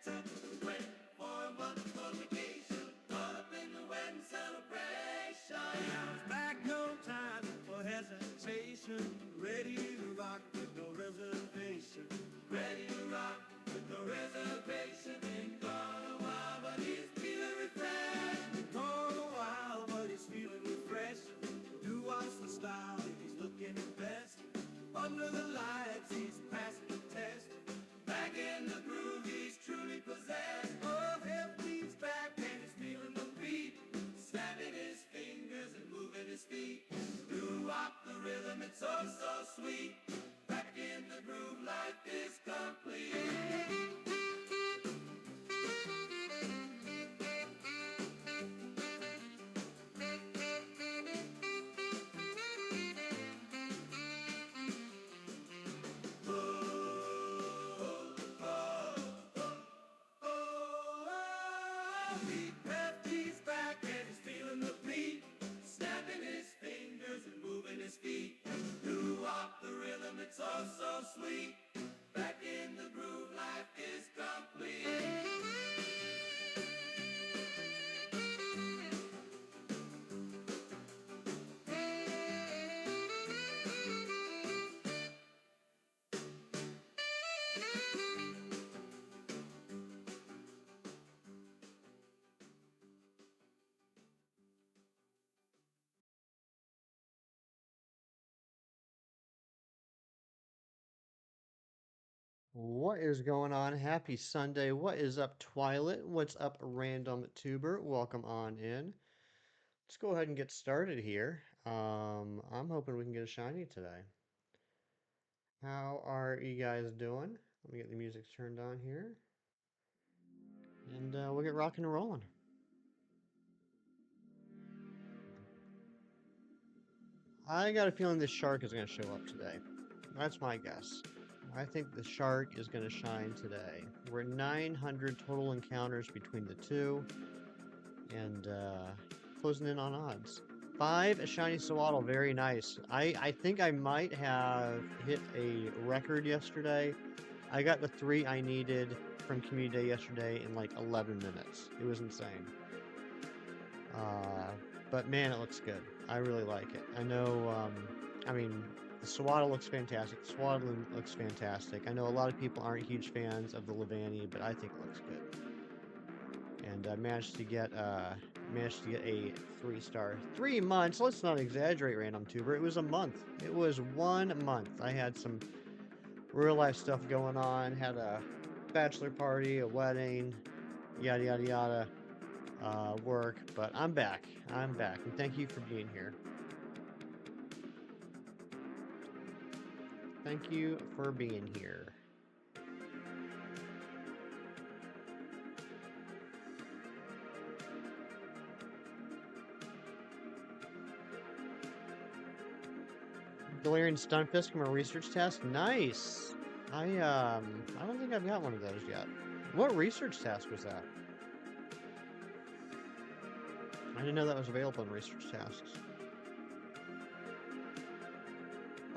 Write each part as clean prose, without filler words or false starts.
took away for a month-long vacation, caught up in the wedding celebration. Now it's back, no time for hesitation, ready to rock with no reservation. Ready to rock with no reservation. Been gone a while, but he's feeling refreshed. Gone a while, but he's feeling refreshed. Do what's the style, he's looking his best. Under the lights, he's passing the test. Back in the groove, he's truly possessed. Oh, hip beats back and he's feeling the beat, snapping his fingers and moving his feet. Doo-wop the rhythm, it's so, so sweet. Back in the groove, life is complete. He's back and he's feeling the beat, snapping his fingers and moving his feet. Doo-wop the rhythm, it's all so sweet. Back in the groove, life is complete. What is going on? Happy Sunday. What is up, Twilight? What's up, Randomtuber? Welcome on in. Let's go ahead and get started here. I'm hoping we can get a shiny today. How are you guys doing? Let me get the music turned on here. And we'll get rocking and rolling. I got a feeling this shark is going to show up today. That's my guess. I think the shark is going to shine today. We're at 900 total encounters between the two, and closing in on odds. 5 shiny Swaddle, very nice. I think I might have hit a record yesterday. I got the 3 I needed from Community Day yesterday in like 11 minutes. It was insane. But man, it looks good. I really like it. I know, I mean, the Swaddle looks fantastic. The Swaddling looks fantastic. I know a lot of people aren't huge fans of the Levani, but I think it looks good. And I managed to get a 3-star. 3 months. Let's not exaggerate, Randomtuber. It was a month. It was 1 month. I had some real life stuff going on. Had a bachelor party, a wedding, yada yada yada. Work, but I'm back. I'm back, and thank you for being here. Thank you for being here. Galarian Stunfisk from a research task. Nice. I don't think I've got one of those yet. What research task was that? I didn't know that was available in research tasks.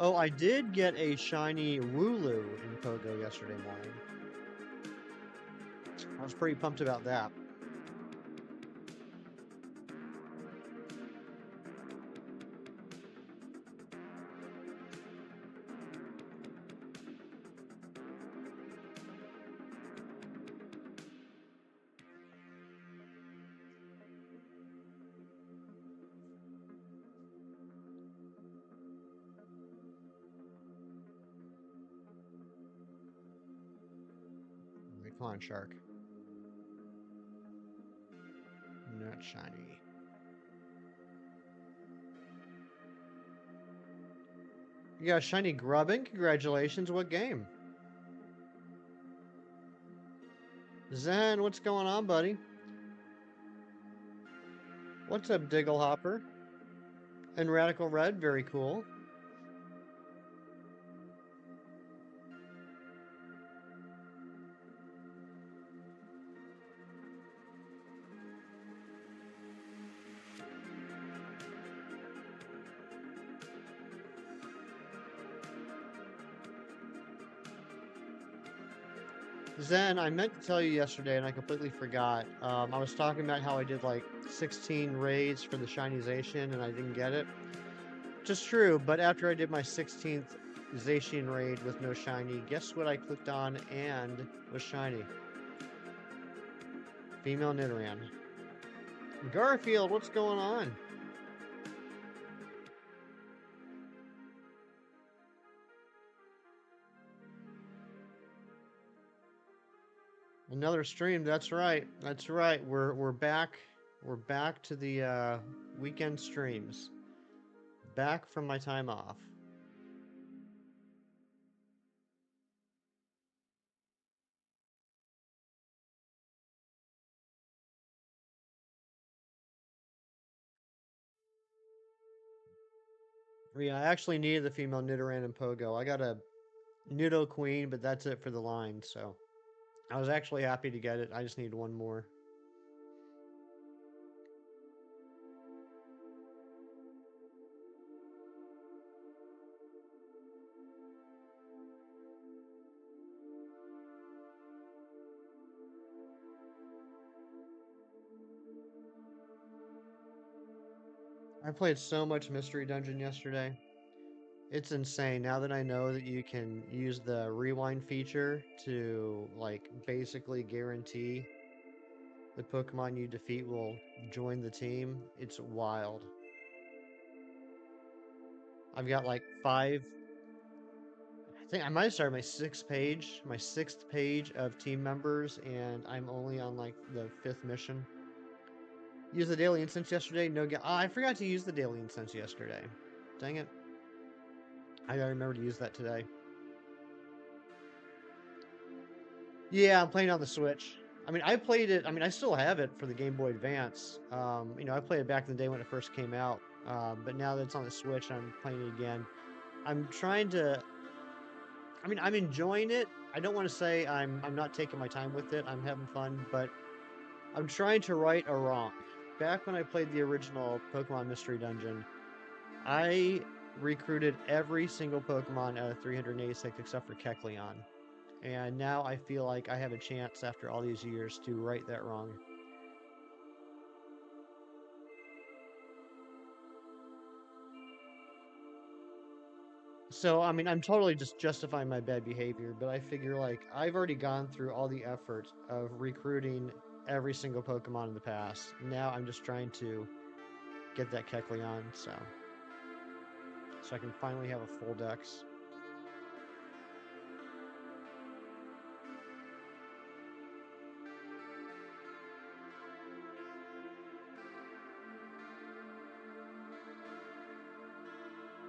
Oh, I did get a shiny Wooloo in Pogo yesterday morning. I was pretty pumped about that. Come on, shark. Not shiny. You got a shiny Grubbin? Congratulations. What game? Zen, what's going on, buddy? What's up, Digglehopper? And Radical Red, very cool. Zen, I meant to tell you yesterday and I completely forgot. I was talking about how I did like 16 raids for the Shinization and I didn't get it. Just true, but after I did my 16th Zacian raid with no shiny, guess what I clicked on and was shiny? Female Nidoran. Garfield, what's going on? Another stream, that's right. That's right. We're back. We're back to the weekend streams. Back from my time off. Yeah, I actually needed the female Nidoran and Pogo. I got a Nido Queen, but that's it for the line, so I was actually happy to get it. I just need one more. I played so much Mystery Dungeon yesterday. It's insane now that I know that you can use the rewind feature to like basically guarantee the Pokemon you defeat will join the team. It's wild. I've got like five. I think I might start my sixth page of team members, and I'm only on like the 5th mission. Use the daily incense yesterday. No, I forgot to use the daily incense yesterday. Dang it! I gotta remember to use that today. Yeah, I'm playing on the Switch. I mean, I played it. I mean, I still have it for the Game Boy Advance. You know, I played it back in the day when it first came out. But now that it's on the Switch, I'm playing it again. I'm trying to. I mean, I'm enjoying it. I don't want to say I'm not taking my time with it. I'm having fun, but I'm trying to right a wrong. Back when I played the original Pokemon Mystery Dungeon, I recruited every single Pokemon out of 386 except for Kecleon. And now I feel like I have a chance after all these years to right that wrong. So, I mean, I'm totally just justifying my bad behavior, but I figure like I've already gone through all the effort of recruiting every single Pokemon in the past. Now I'm just trying to get that Kecleon, so I can finally have a full dex.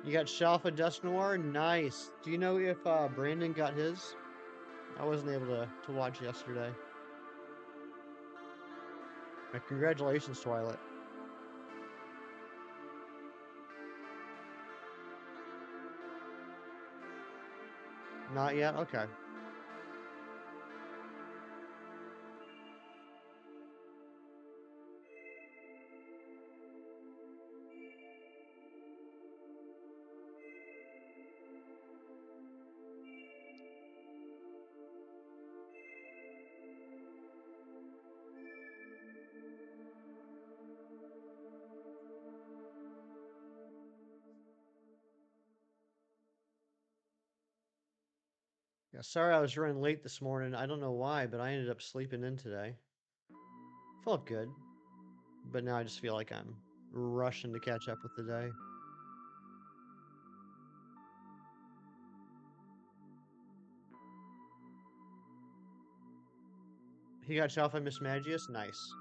You got Shalfa Dusknoir? Nice. Do you know if Brandon got his? I wasn't able to watch yesterday. Congratulations, Twilight. Not yet? Okay. Yeah, sorry I was running late this morning. I don't know why, but I ended up sleeping in today. Felt good, but now I just feel like I'm rushing to catch up with the day. He got Shalfa Mismagius? Nice.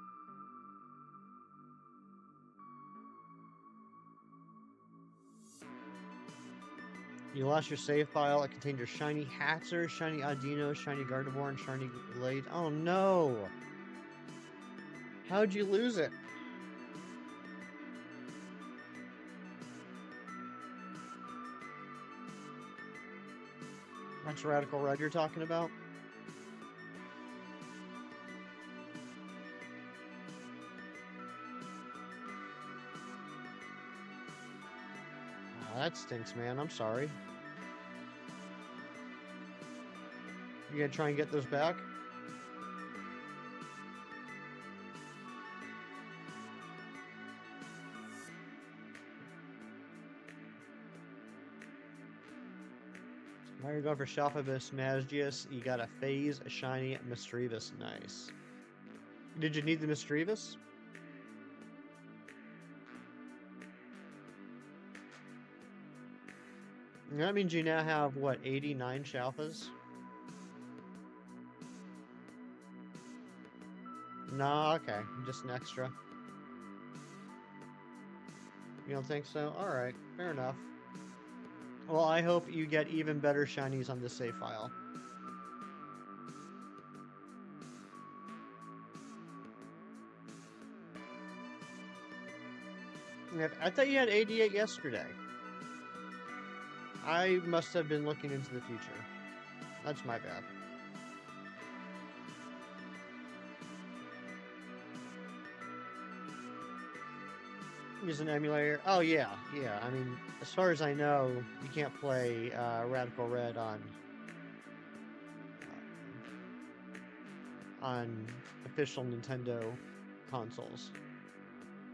You lost your save file. It contained your shiny Hatzer, shiny Audino, shiny Gardevoir, and shiny Glade. Oh no! How'd you lose it? That's Radical Red you're talking about? Oh, that stinks, man. I'm sorry. You gonna try and get those back? Now you're going for Shalphibus Magius. You got a Phase, a Shiny, Misdreavus. Nice. Did you need the Misdreavus? That means you now have, what, 89 Shalfas? No, okay. Just an extra. You don't think so? Alright, fair enough. Well, I hope you get even better shinies on this save file. I thought you had 88 yesterday. I must have been looking into the future. That's my bad. Use an emulator. Oh yeah, yeah. I mean, as far as I know, you can't play Radical Red on official Nintendo consoles.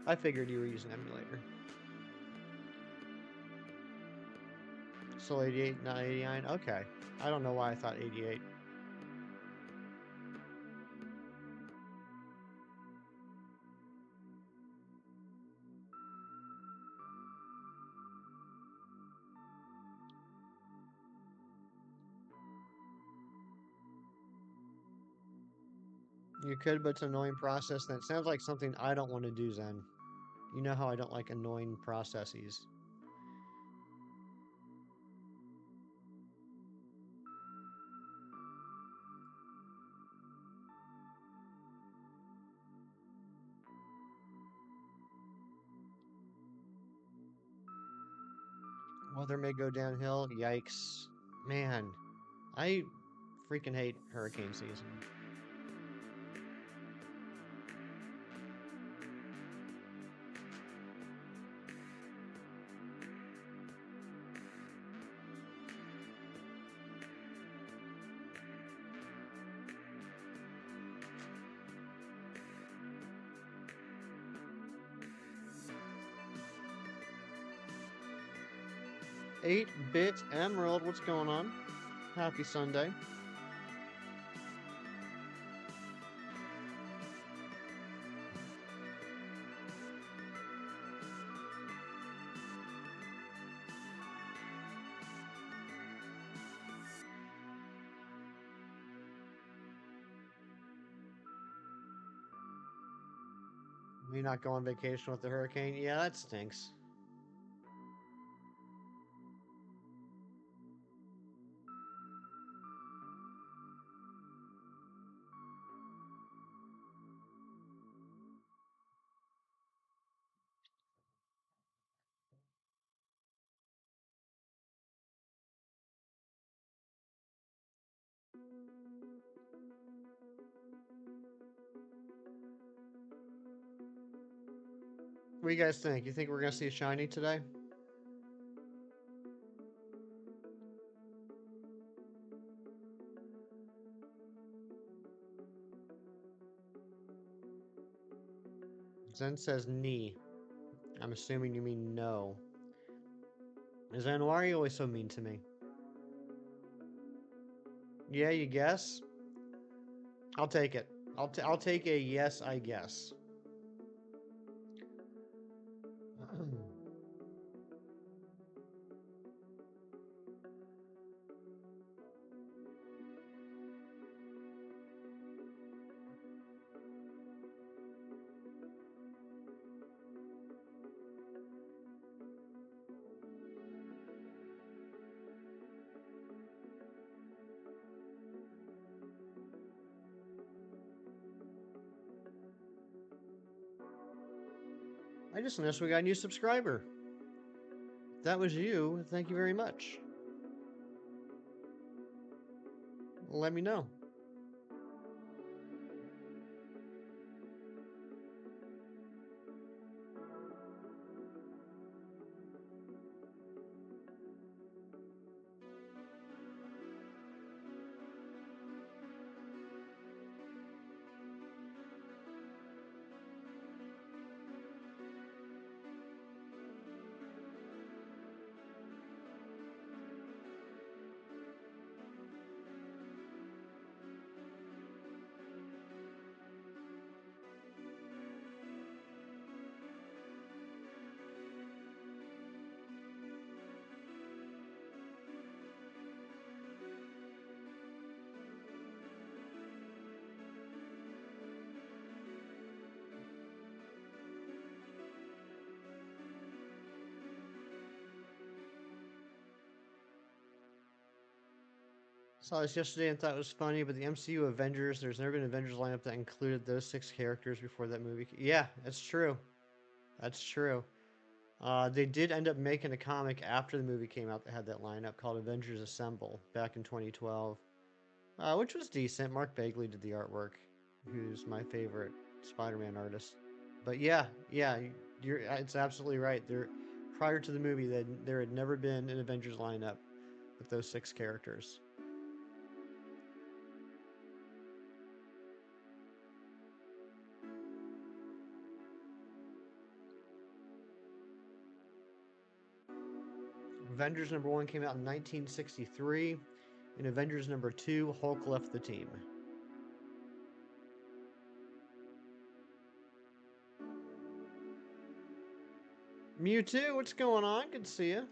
I figured you were using emulator. Still 88, not 89? Okay. I don't know why I thought 88. You could, but it's an annoying process. That sounds like something I don't want to do, Zen. You know how I don't like annoying processes. Weather may go downhill. Yikes. Man, I freaking hate hurricane season. Eight-bit Emerald, what's going on? Happy Sunday. You not go on vacation with the hurricane? Yeah, that stinks. What do you guys think? You think we're gonna see a shiny today? Zen says knee. I'm assuming you mean no. Zen, why are you always so mean to me? Yeah, you guess? I'll take it. I'll take a yes, I guess. I just noticed we got a new subscriber. If that was you, thank you very much. Let me know. Saw this yesterday and thought it was funny, but the MCU Avengers, there's never been an Avengers lineup that included those 6 characters before that movie. Yeah, that's true. That's true. They did end up making a comic after the movie came out that had that lineup called Avengers Assemble back in 2012, which was decent. Mark Bagley did the artwork, who's my favorite Spider-Man artist. But yeah, it's absolutely right. Prior to the movie, there had never been an Avengers lineup with those 6 characters. Avengers number 1 came out in 1963. In Avengers number 2, Hulk left the team. Mewtwo, what's going on? Good to see you.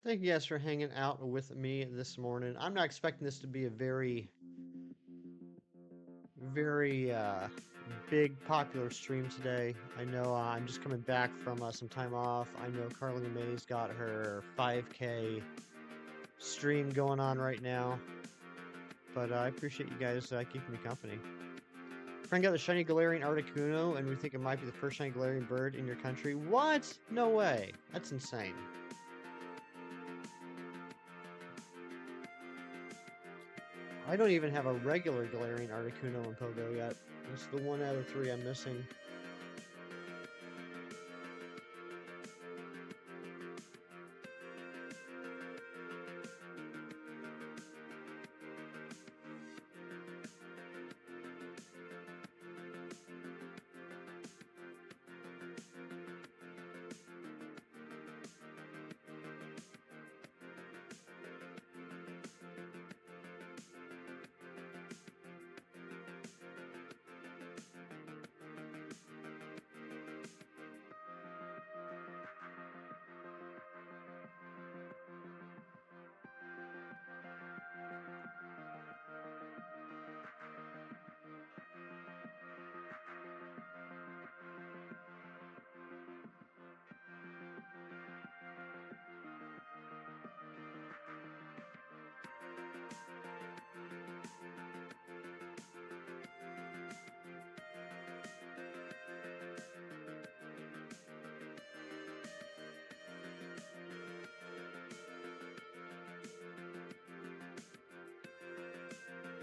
Thank you guys for hanging out with me this morning. I'm not expecting this to be a very big popular stream today. I know I'm just coming back from some time off. I know Carly May's got her 5K stream going on right now. But I appreciate you guys keeping me company. Friend got the shiny Galarian Articuno, and we think it might be the first shiny Galarian bird in your country. What? No way. That's insane. I don't even have a regular Galarian Articuno in Pogo yet. It's the 1 out of 3 I'm missing.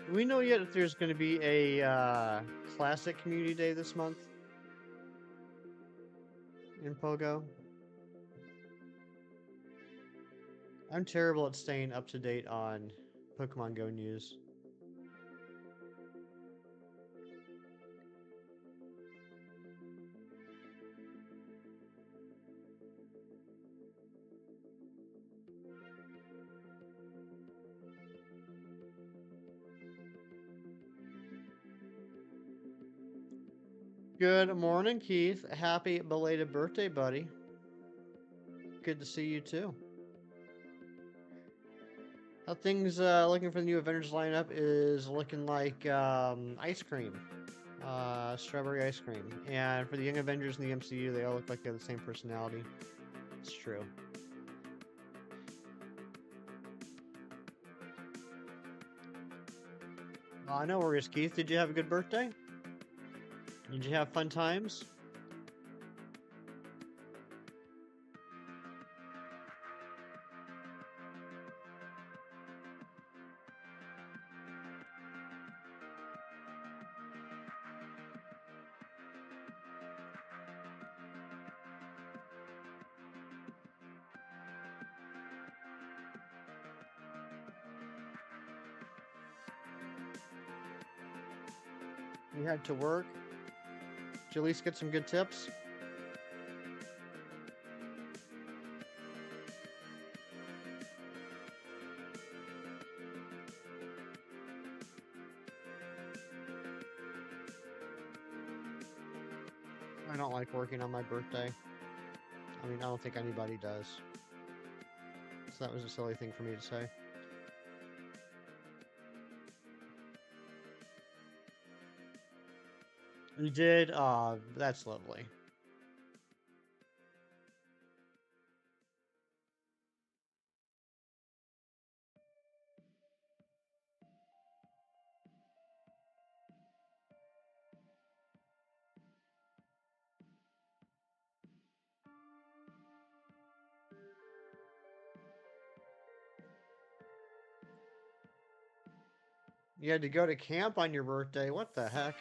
Do we know yet if there's going to be a Classic Community Day this month in Pogo? I'm terrible at staying up to date on Pokemon Go news. Good morning, Keith. Happy belated birthday, buddy. Good to see you too. How things looking for the new Avengers lineup is looking like ice cream. Strawberry ice cream. And for the Young Avengers in the MCU, they all look like they have the same personality. It's true. No worries, Keith. Did you have a good birthday? Did you have fun times? You had to work. Did you at least get some good tips? I don't like working on my birthday. I mean, I don't think anybody does. So that was a silly thing for me to say. You did? That's lovely. You had to go to camp on your birthday. What the heck?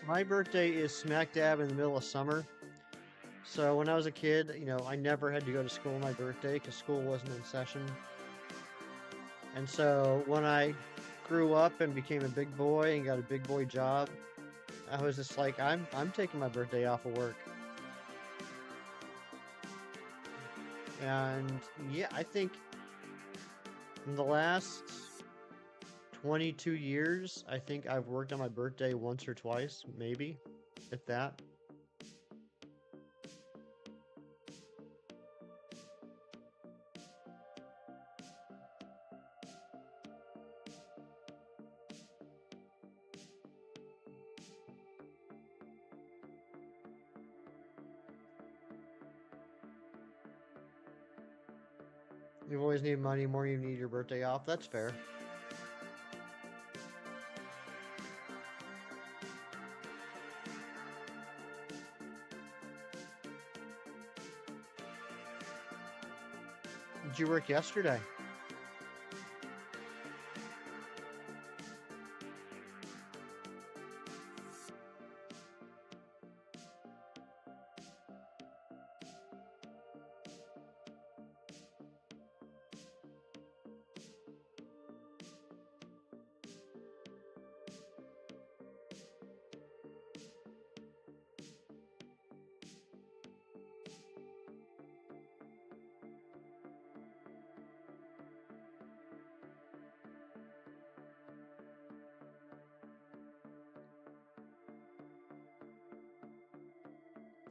My birthday is smack dab in the middle of summer. So when I was a kid, you know, I never had to go to school on my birthday because school wasn't in session. And so when I grew up and became a big boy and got a big boy job, I was just like, I'm taking my birthday off of work. And yeah, I think in the last 22 years, I think I've worked on my birthday once or twice, maybe, if that. You've always needed money more than you need your birthday off. That's fair. Did you work yesterday?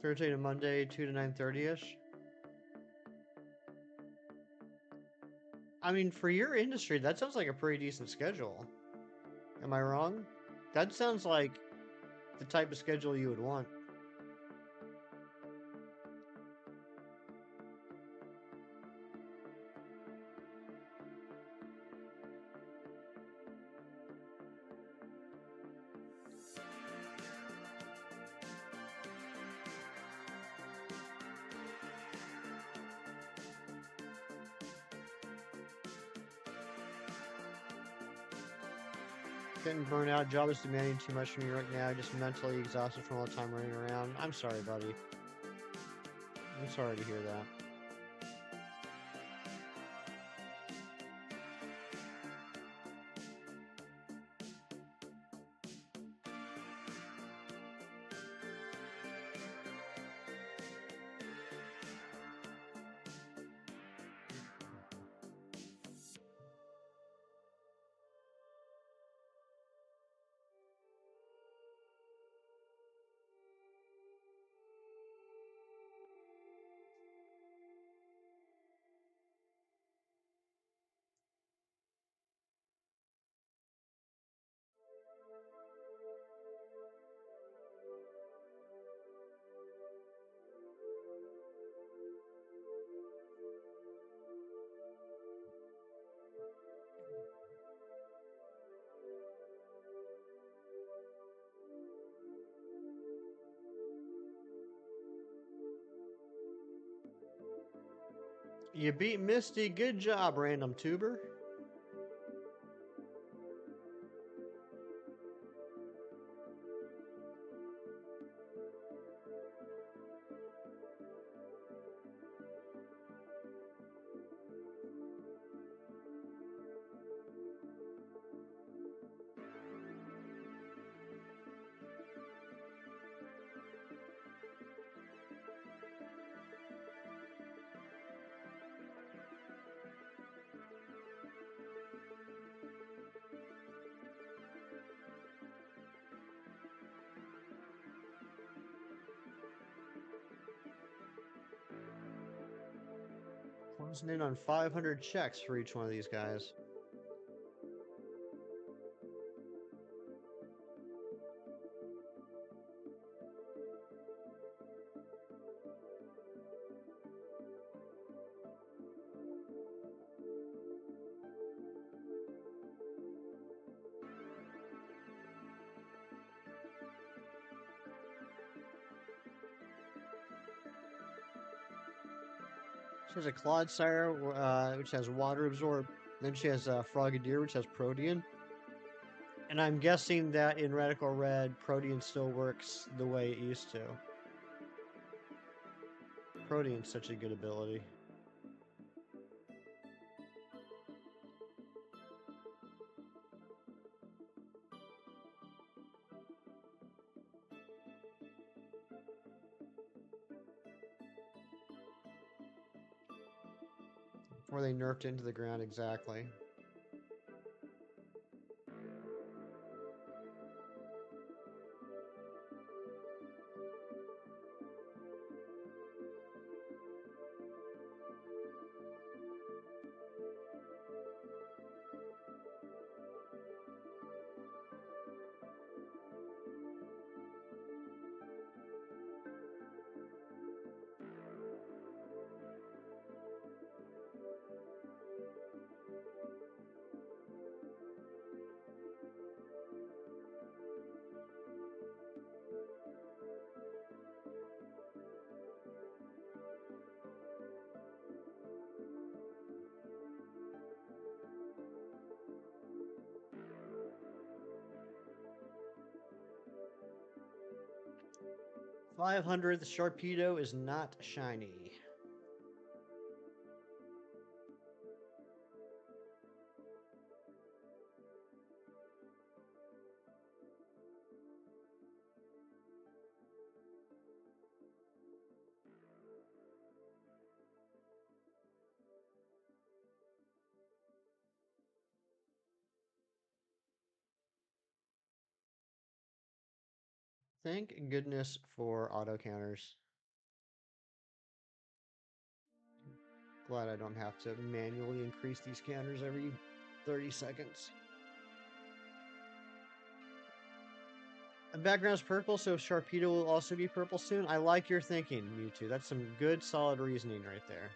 Thursday to Monday, 2 to 9:30ish. I mean, for your industry, that sounds like a pretty decent schedule. Am I wrong? That sounds like the type of schedule you would want. Getting burnt out. Job is demanding too much from me right now. Just mentally exhausted from all the time running around. I'm sorry, buddy. I'm sorry to hear that. You beat Misty. Good job, Randomtuber. Closing in on 500 checks for each one of these guys. She has a Clodsire, which has Water Absorb. Then she has Frogadier, which has Protean. And I'm guessing that in Radical Red, Protean still works the way it used to. Protean's such a good ability. Before they nerfed it into the ground, exactly. .500, the Sharpedo is not shiny. Thank goodness for auto counters. Glad I don't have to manually increase these counters every 30 seconds. And background's purple, so Sharpedo will also be purple soon. I like your thinking, Mewtwo. That's some good, solid reasoning right there.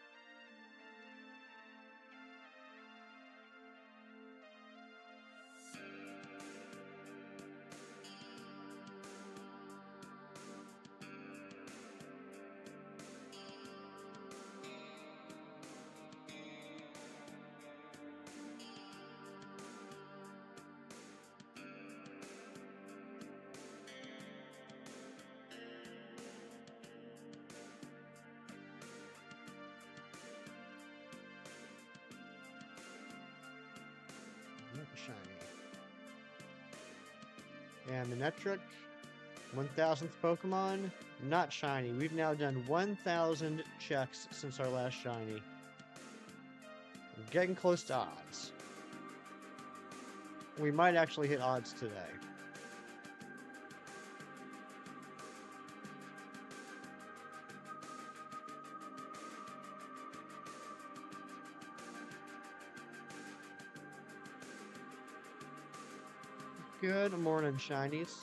Shiny. And Manectric, 1000th Pokemon, not shiny. We've now done 1,000 checks since our last shiny. We're getting close to odds. We might actually hit odds today. Good morning, shinies.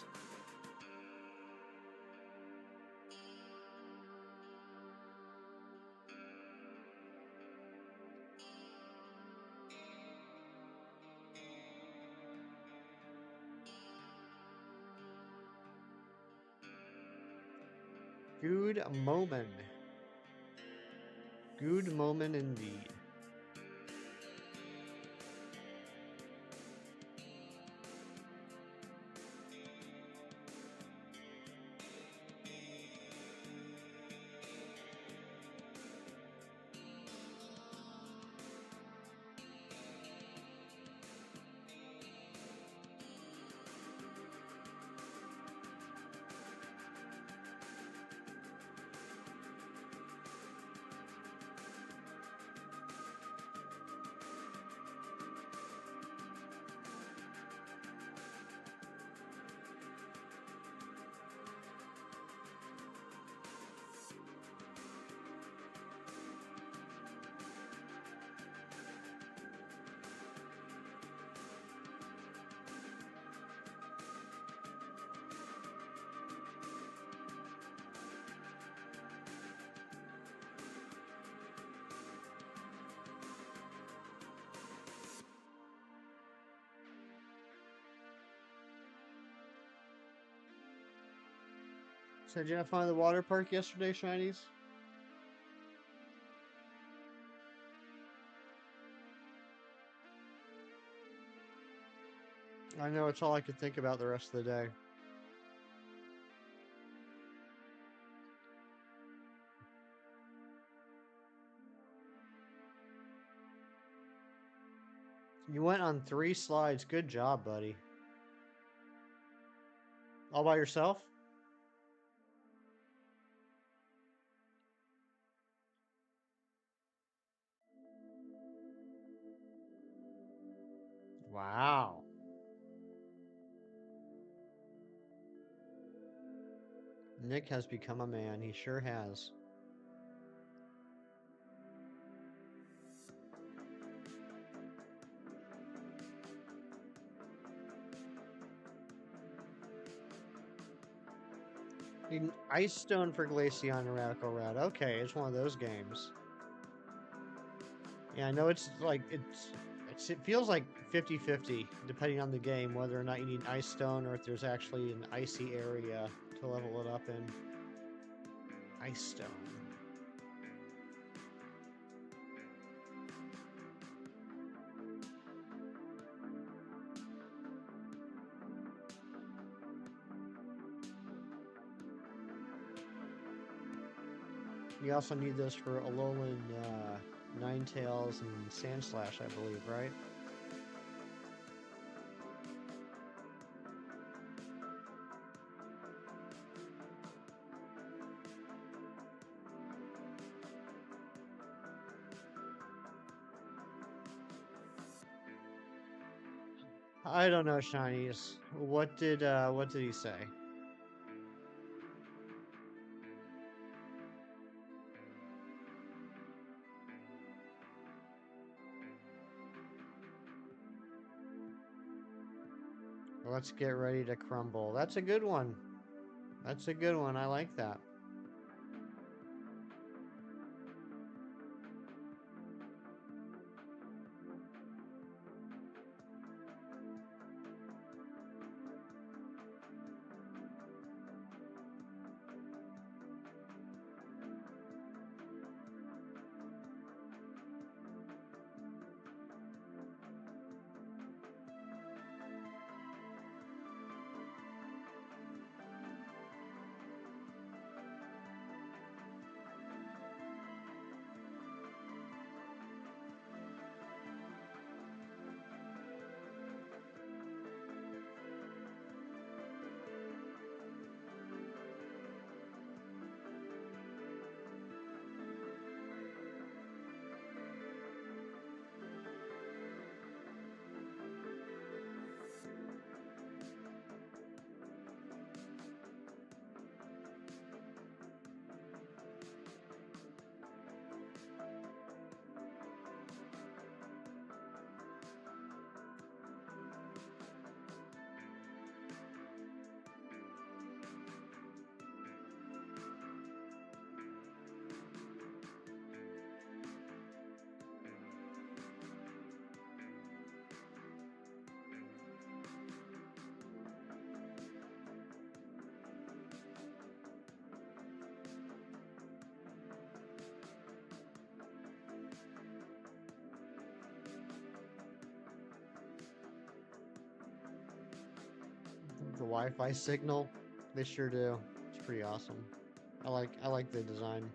Good moment. Good moment indeed. So did you have fun at the water park yesterday, Shinies? I know it's all I could think about the rest of the day. You went on 3 slides. Good job, buddy. All by yourself? Wow. Nick has become a man. He sure has. Ice Stone for Glaceon and Radical Red. Okay, it's one of those games. Yeah, I know it's like, it feels like 50-50, depending on the game, whether or not you need Ice Stone or if there's actually an icy area to level it up in. Ice Stone. You also need this for Alolan Ninetales and Sandslash, I believe, right? I don't know, Shinies. What did he say? Let's get ready to crumble. That's a good one. That's a good one. I like that. The Wi-Fi signal, they sure do. It's pretty awesome. I like the design.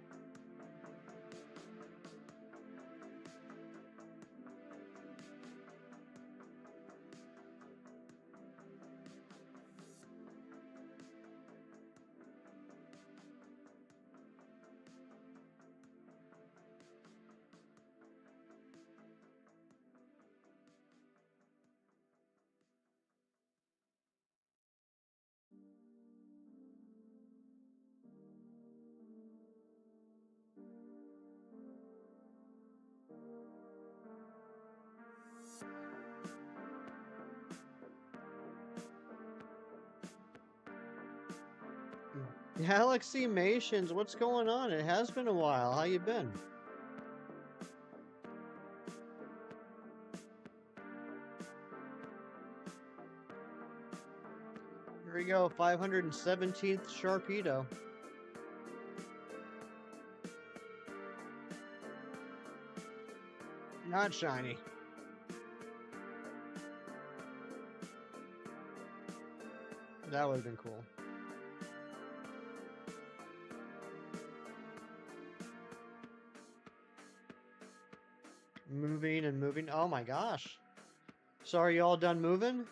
Galaxymations, what's going on? It has been a while. How you been? Here we go, 517th Sharpedo. Not shiny. That would have been cool. Moving and moving. Oh my gosh. So are you all done moving?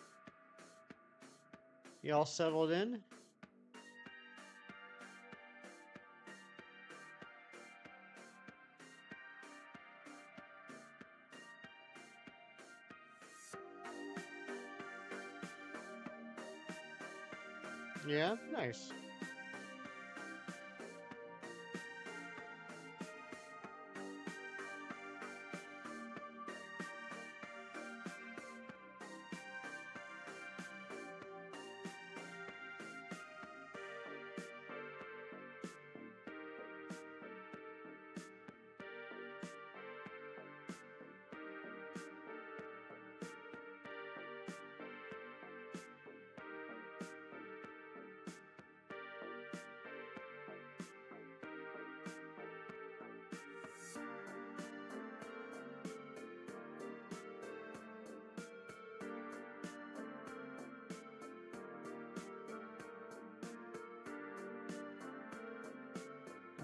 You all settled in? Yeah, nice.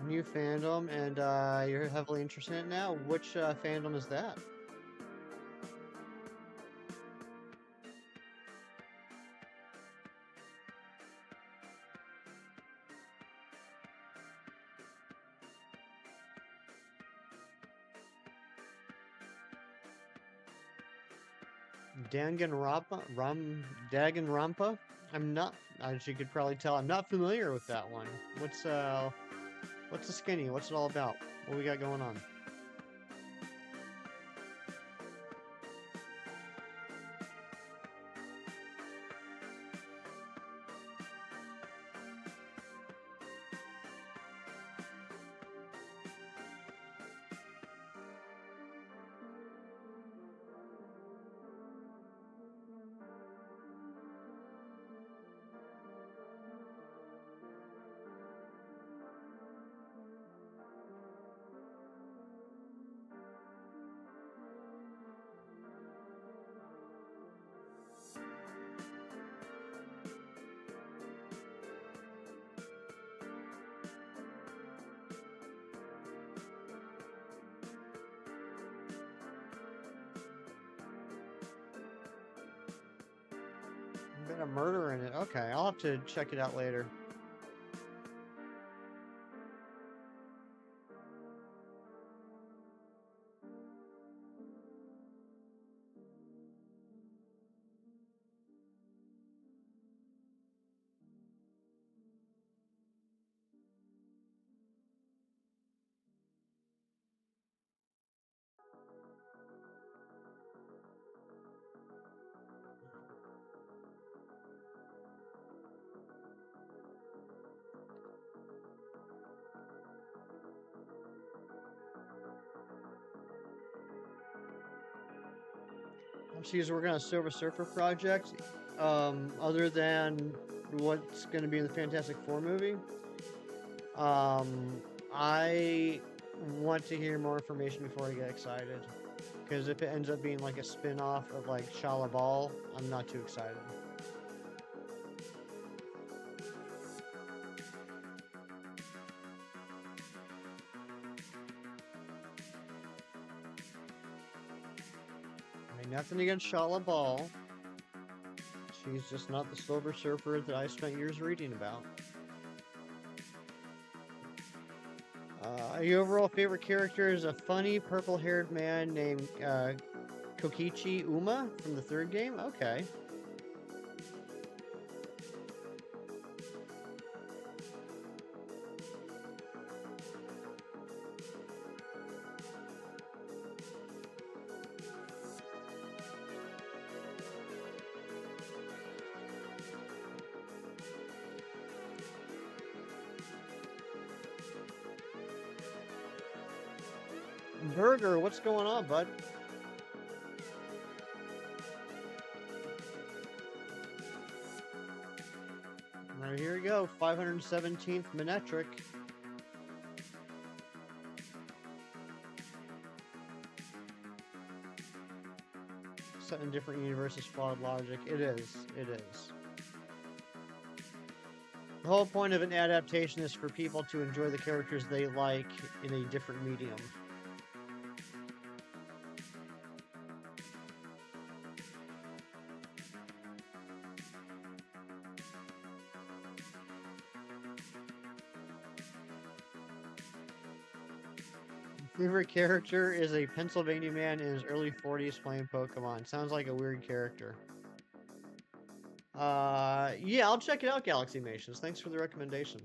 New fandom, and you're heavily interested in it now. Which fandom is that? Danganronpa? I'm not, as you could probably tell, I'm not familiar with that one. What's the skinny? What's it all about? What we got going on? Been a murder in it. Okay, I'll have to check it out later. She's working on a Silver Surfer project. Other than what's going to be in the Fantastic Four movie, I want to hear more information before I get excited. Because if it ends up being like a spin-off of like Shala Ball, I'm not too excited. I mean, nothing against Shala Ball. She's just not the Silver Surfer that I spent years reading about. Your overall favorite character is a funny purple-haired man named Kokichi Uma from the third game? Okay. Burger, what's going on, bud? Alright, here we go. 517th Minetric. different universes, flawed logic. It is. It is. The whole point of an adaptation is for people to enjoy the characters they like in a different medium. Favorite character is a Pennsylvania man in his early 40s playing Pokemon. Sounds like a weird character. Yeah, I'll check it out, Galaxymations. Thanks for the recommendation.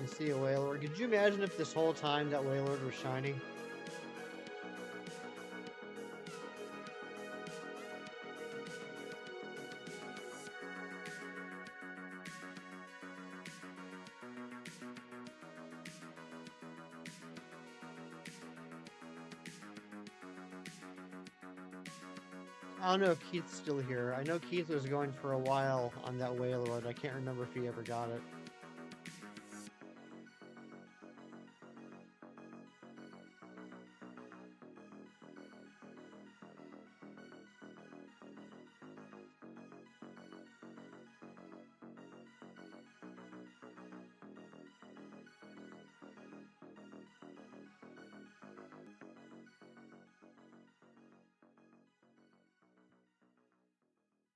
You see a Wailord. Could you imagine if this whole time that Wailord was shiny? I don't know if Keith's still here. I know Keith was going for a while on that Wailord. I can't remember if he ever got it.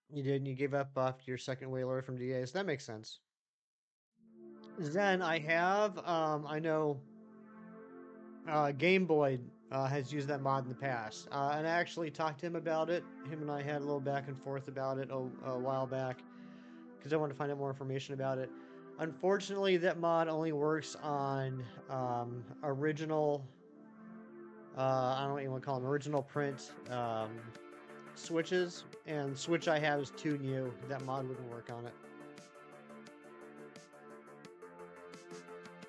You did, and you gave up after your second Wailord from DAs. That makes sense. Zen, I have. I know Game Boy has used that mod in the past, and I actually talked to him about it. Him and I had a little back and forth about it a while back because I wanted to find out more information about it. Unfortunately, that mod only works on original. I don't know what you want to call them. Original print switches, and the switch I have is too new. That mod wouldn't work on it.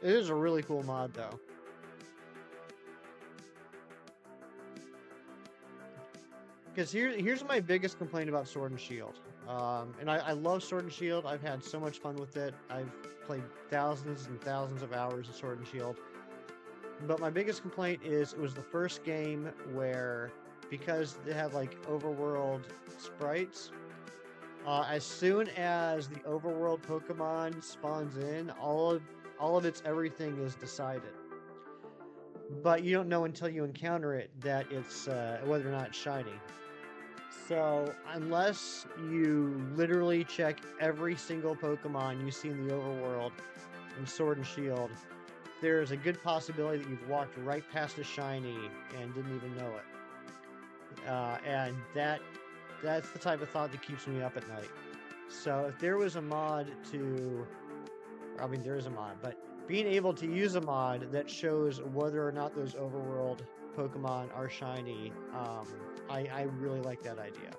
It is a really cool mod, though. Because here's my biggest complaint about Sword and Shield. And I love Sword and Shield. I've had so much fun with it. I've played thousands and thousands of hours of Sword and Shield. But my biggest complaint is it was the first game where, because they have like overworld sprites, as soon as the overworld Pokemon spawns in, all of its everything is decided. But you don't know until you encounter it that it's whether or not it's shiny. So unless you literally check every single Pokemon you see in the overworld in Sword and Shield, there's a good possibility that you've walked right past a shiny and didn't even know it. And that's the type of thought that keeps me up at night. So if there was a mod to, I mean, there is a mod, but being able to use a mod that shows whether or not those overworld Pokemon are shiny, I really like that idea.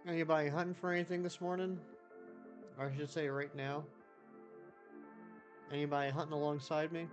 Anybody hunting for anything this morning? Or I should say right now. Anybody hunting alongside me?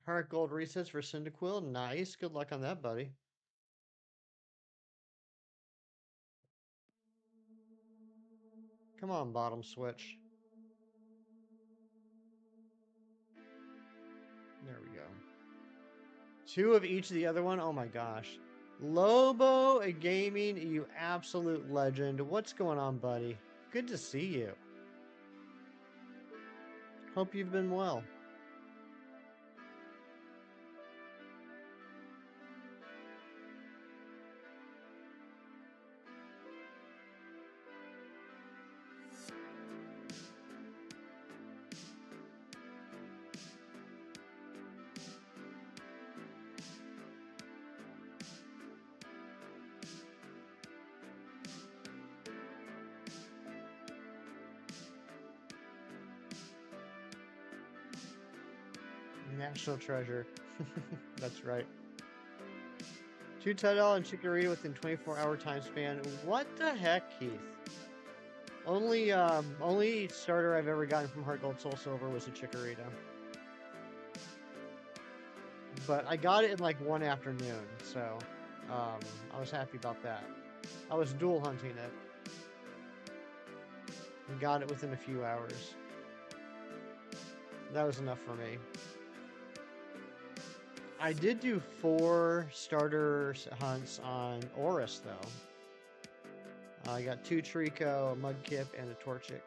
Heart gold resets for Cyndaquil. Nice. Good luck on that, buddy. Come on, bottom switch. There we go. 2 of each of the other one. Oh my gosh. Lobo Gaming, you absolute legend. What's going on, buddy? Good to see you. Hope you've been well. National treasure. That's right. 2 Tidal and Chikorita within 24-hour time span. What the heck, Keith? Only starter I've ever gotten from Heart Gold Soul Silver was a Chikorita. But I got it in like one afternoon, so I was happy about that. I was dual hunting it. And got it within a few hours. That was enough for me. I did do 4 starter hunts on Oris, though. I got 2 Trico, a Mudkip, and a Torchic.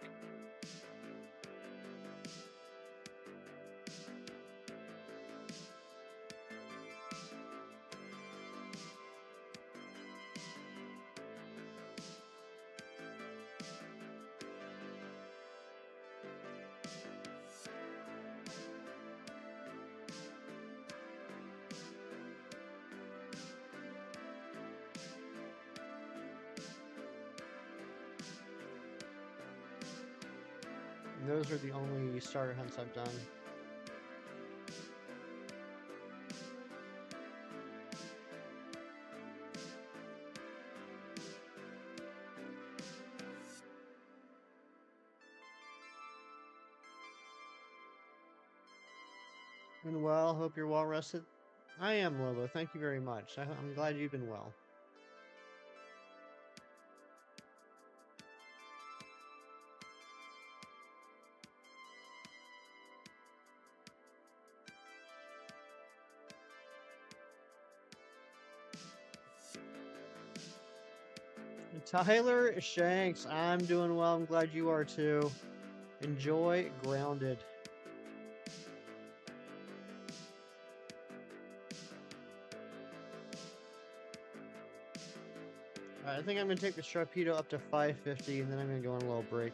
And those are the only starter hunts I've done. Been well, hope you're well rested. I am, Lobo, thank you very much. I'm glad you've been well. Tyler Shanks, I'm doing well. I'm glad you are too. Enjoy Grounded. I think I'm going to take the Sharpedo up to 550, and then I'm going to go on a little break.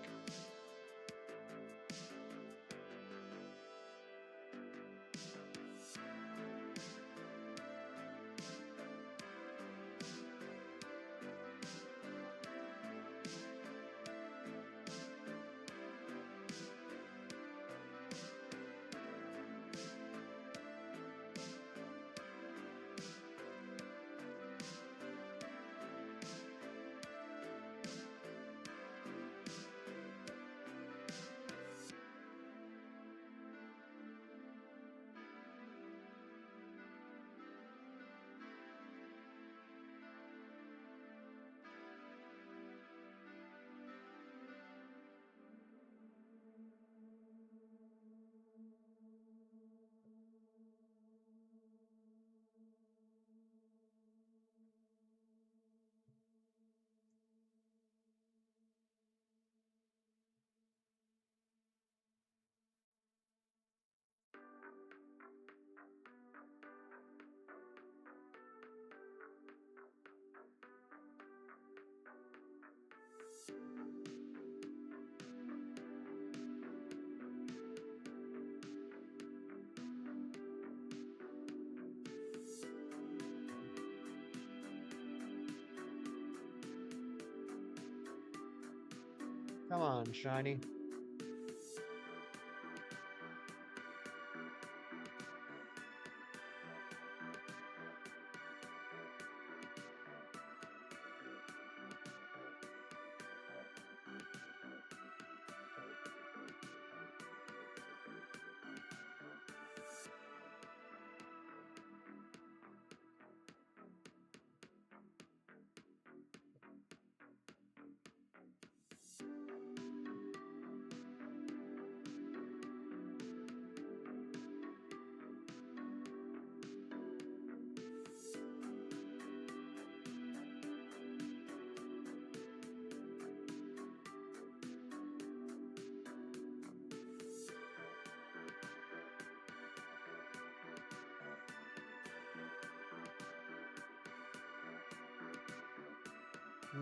Come on, shiny.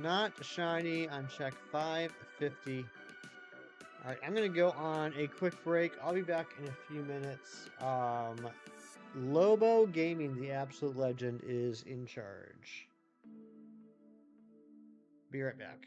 Not shiny on check 550. Alright, I'm going to go on a quick break. I'll be back in a few minutes. Lobo Gaming, the absolute legend, is in charge. Be right back.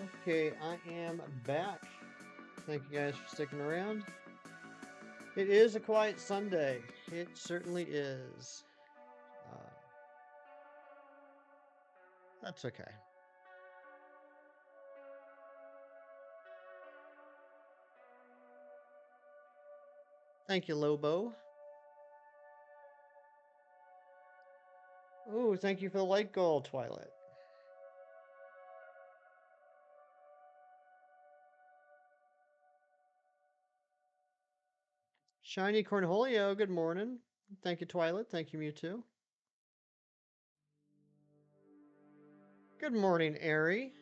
Okay, I am back. Thank you guys for sticking around. It is a quiet Sunday. It certainly is. Uh, that's okay. Thank you, Lobo. Ooh, thank you for the light goal, Twilight. Shiny Cornholio, good morning. Thank you, Twilight. Thank you, Mewtwo. Good morning, Airy.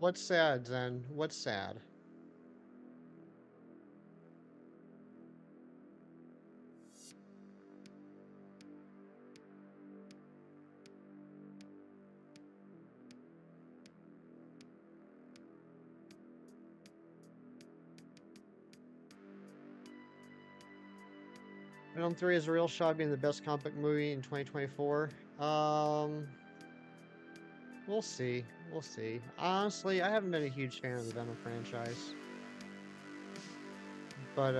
What's sad, Zen? What's sad? Venom 3 is a real shot being the best comic book movie in 2024. We'll see. We'll see. Honestly, I haven't been a huge fan of the Venom franchise. But,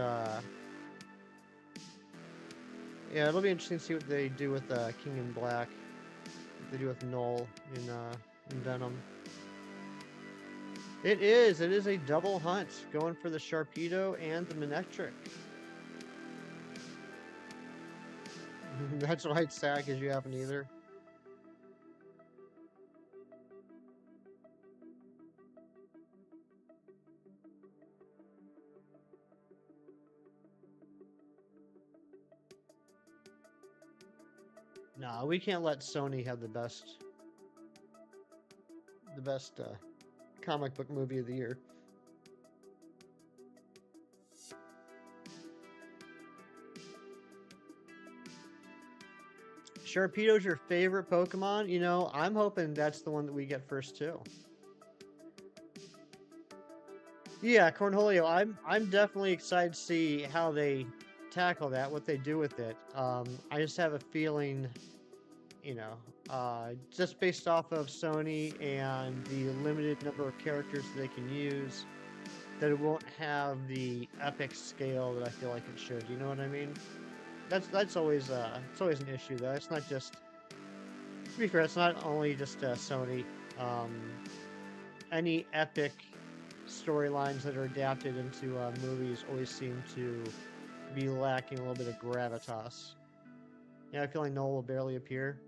yeah, it'll be interesting to see what they do with King in Black. What they do with Null in Venom. It is a double hunt, going for the Sharpedo and the Manectric. That's right, sad because you haven't either. Nah, we can't let Sony have the best comic book movie of the year. Sharpedo's your favorite Pokemon? You know, I'm hoping that's the one that we get first too. Yeah, Cornholio, I'm definitely excited to see how they tackle that, what they do with it. I just have a feeling, you know, just based off of Sony and the limited number of characters they can use, that it won't have the epic scale that I feel like it should. You know what I mean? That's always it's always an issue though. It's not just, to be fair, it's not only just Sony. Um, any epic storylines that are adapted into movies always seem to be lacking a little bit of gravitas. Yeah, I feel like Noel will barely appear.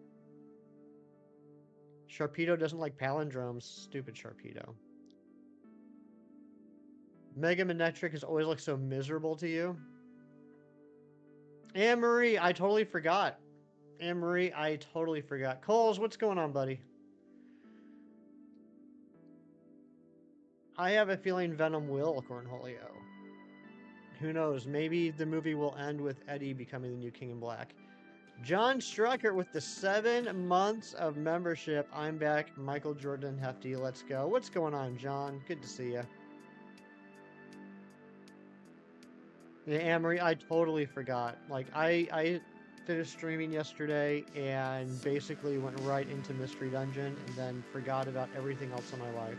Sharpedo doesn't like palindromes. Stupid Sharpedo. Mega Manectric has always looked so miserable to you. Anne Marie, I totally forgot. Anne Marie, I totally forgot. Coles, what's going on, buddy? I have a feeling Venom will Cornholio. Who knows? Maybe the movie will end with Eddie becoming the new King in Black. John Strucker with the 7 months of membership. I'm back. Michael Jordan Hefty. Let's go. What's going on, John? Good to see you. Yeah, Amory, I totally forgot. Like, I finished streaming yesterday and basically went right into Mystery Dungeon and then forgot about everything else in my life.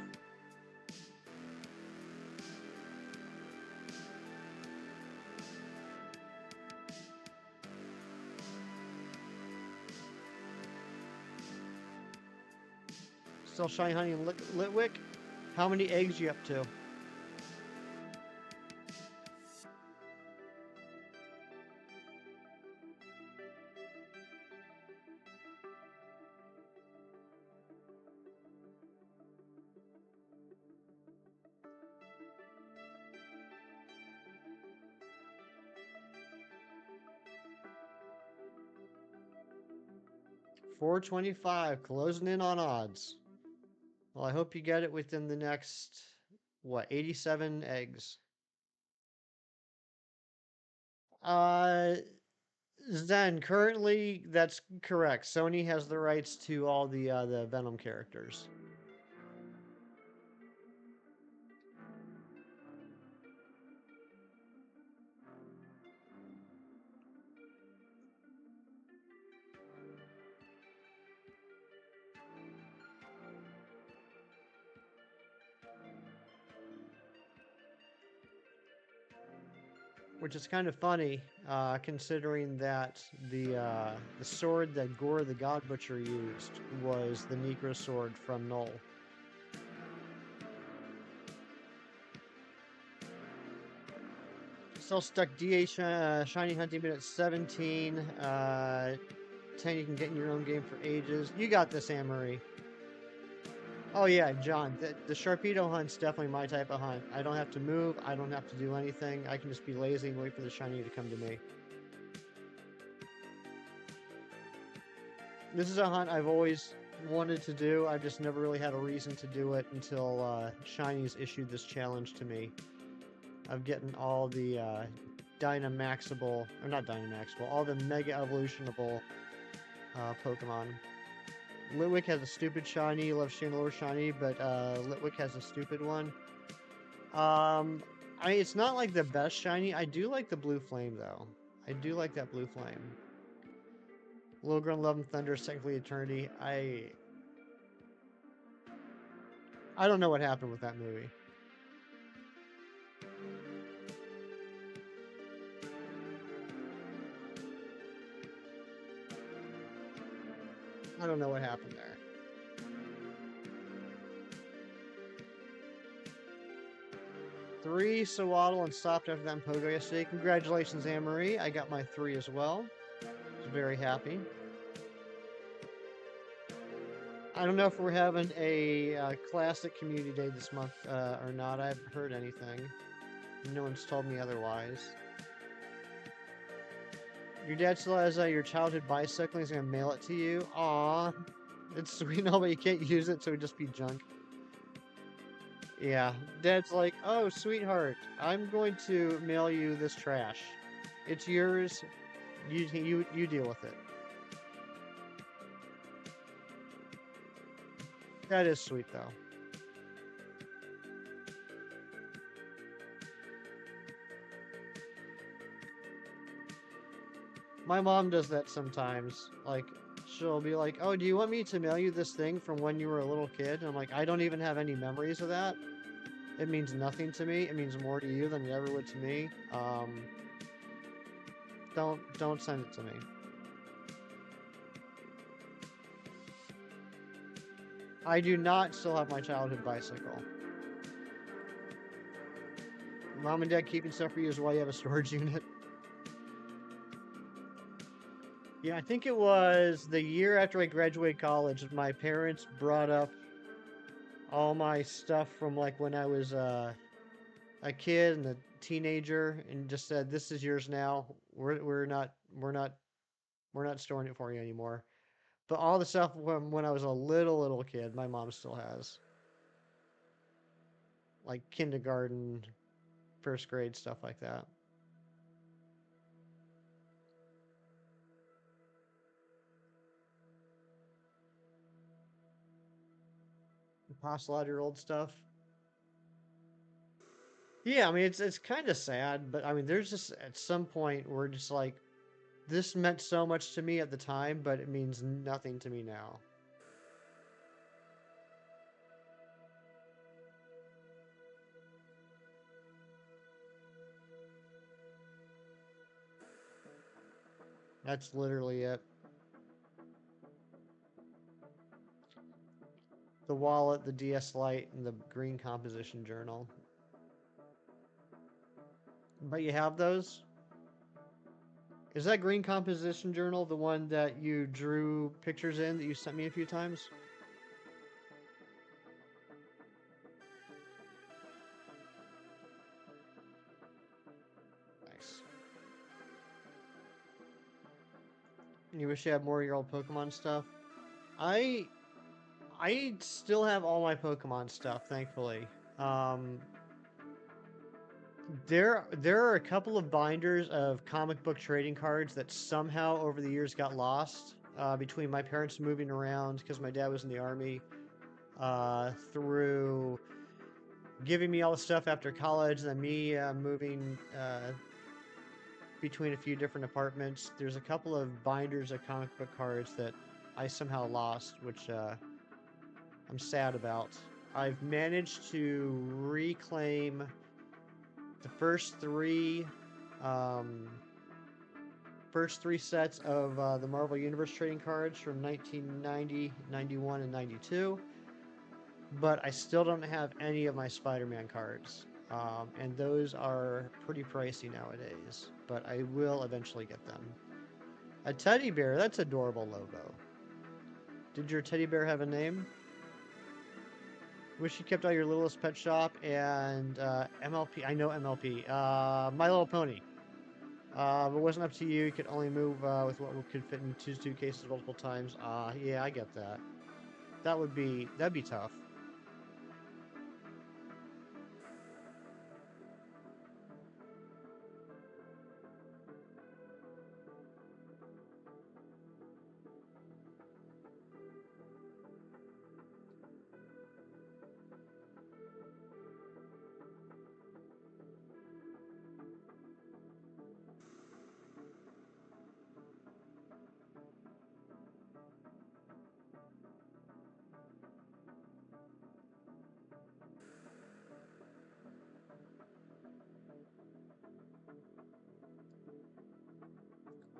Still Shiny Honey and Litwick? How many eggs you up to? $4.25, closing in on odds. Well, I hope you get it within the next, what, 87 eggs. Zen, currently, that's correct. Sony has the rights to all the Venom characters. which is kind of funny, considering that the sword that Gore the God Butcher used was the Necro sword from Null. Still stuck DA Shiny Hunting been at 17. 10 you can get in your own game for ages. You got this, Anne-Marie. Oh yeah, John, the Sharpedo hunt's definitely my type of hunt. I don't have to move, I don't have to do anything. I can just be lazy and wait for the shiny to come to me. This is a hunt I've always wanted to do. I've just never really had a reason to do it until Shinies issued this challenge to me of getting all the Dynamaxable, or not Dynamaxable, all the Mega Evolutionable Pokemon. Litwick has a stupid shiny, loves Chandelure shiny, but Litwick has a stupid one. It's not like the best shiny. I do like the Blue Flame, though. I do like that Blue Flame. Lilligren, Love and Thunder, Technically Eternity. I don't know what happened with that movie. I don't know what happened there. Three Sawaddle and stopped after that in Pogo yesterday. Congratulations, Anne-Marie. I got my 3 as well. I was very happy. I don't know if we're having a classic community day this month or not. I haven't heard anything. No one's told me otherwise. Your dad still has your childhood bicycle. He's gonna mail it to you. Aw, it's sweet, no, but you can't use it, so it'd just be junk. Yeah, Dad's like, oh, sweetheart, I'm going to mail you this trash. It's yours. You deal with it. That is sweet, though. My mom does that sometimes. Like, she'll be like, oh, do you want me to mail you this thing from when you were a little kid? And I'm like, I don't even have any memories of that. It means nothing to me. It means more to you than it ever would to me. Don't send it to me. I do not still have my childhood bicycle. Mom and Dad keeping stuff for you is why you have a storage unit. Yeah, I think it was the year after I graduated college, my parents brought up all my stuff from like when I was a kid and a teenager, and just said, "This is yours now. We're not storing it for you anymore." But all the stuff from when I was a little kid, my mom still has, like kindergarten, first grade stuff like that. Pass a lot of your old stuff. Yeah, I mean it's kind of sad, but I mean there's just at some point where just like this meant so much to me at the time, but it means nothing to me now. That's literally it. The wallet, the DS Lite, and the green composition journal. But you have those? Is that green composition journal the one that you drew pictures in that you sent me a few times? Nice. And you wish you had more of your old Pokemon stuff? I I still have all my Pokemon stuff, thankfully. Um, there are a couple of binders of comic book trading cards that somehow over the years got lost between my parents moving around because my dad was in the army, through giving me all the stuff after college, and then me moving between a few different apartments. There's a couple of binders of comic book cards that I somehow lost, which I'm sad about. I've managed to reclaim the first 3 First three sets of the Marvel Universe trading cards from 1990, 91, and 92. But I still don't have any of my Spider-Man cards. And those are pretty pricey nowadays. But I will eventually get them. A teddy bear, that's adorable, Lobo. Did your teddy bear have a name? Wish you kept all your Littlest Pet Shop and MLP. I know MLP. My Little Pony. If it wasn't up to you, you could only move with what could fit in two suitcases multiple times. Yeah, I get that. That'd be tough.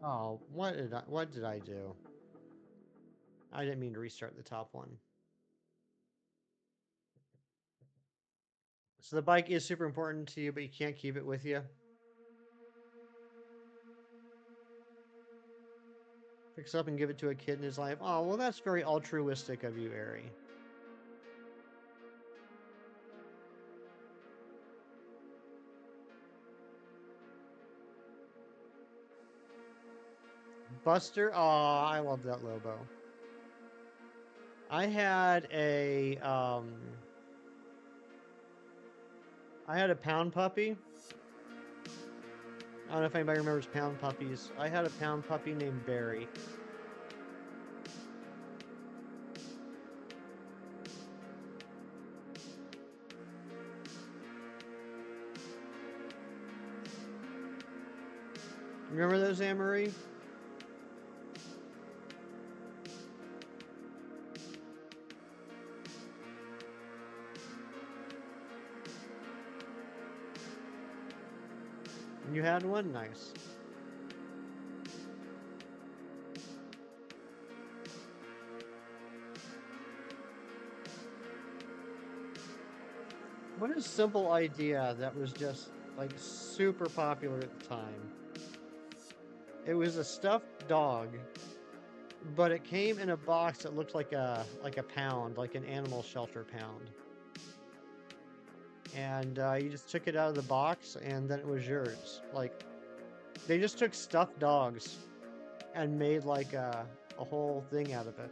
Oh, what did I do? I didn't mean to restart the top one. So the bike is super important to you, but you can't keep it with you. Picks up and give it to a kid in his life. Oh, well, that's very altruistic of you, Ari. Buster? Oh, I love that Lobo. I had a pound puppy. I don't know if anybody remembers pound puppies. I had a pound puppy named Barry. Remember those, Anne-Marie? You had one? Nice. What a simple idea that was just, like, super popular at the time. It was a stuffed dog, but it came in a box that looked like a pound, like an animal shelter pound. And you just took it out of the box, and then it was yours. Like, they just took stuffed dogs and made like a whole thing out of it.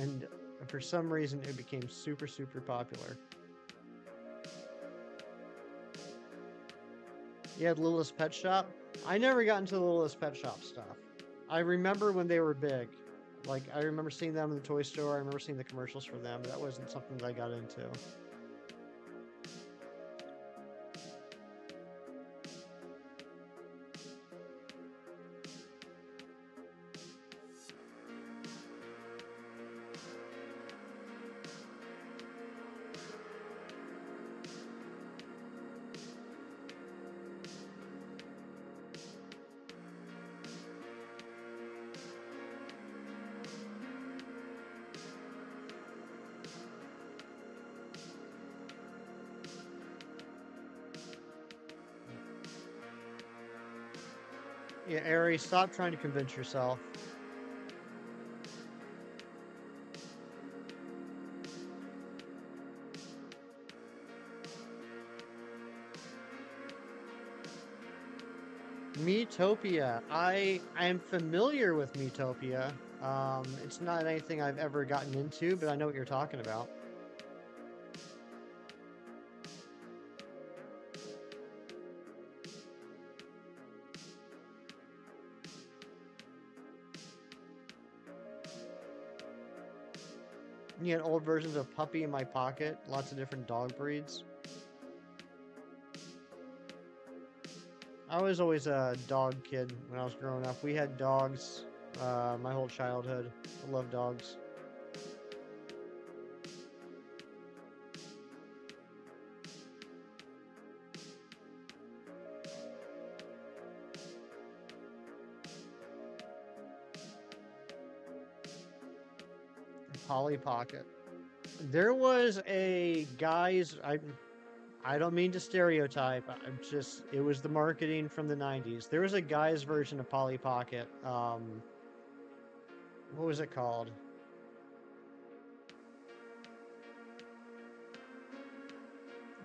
And for some reason, it became super, super popular. You had Littlest Pet Shop? I never got into the Littlest Pet Shop stuff. I remember when they were big. Like, I remember seeing them in the toy store. I remember seeing the commercials for them, but that wasn't something that I got into. Yeah, Ari, stop trying to convince yourself. Metopia. I am familiar with Metopia. It's not anything I've ever gotten into, but I know what you're talking about. You had old versions of Puppy in My Pocket, lots of different dog breeds. I was always a dog kid when I was growing up. We had dogs my whole childhood. I love dogs. Polly Pocket. There was a guy's. I don't mean to stereotype. I'm just. It was the marketing from the '90s. There was a guy's version of Polly Pocket. What was it called?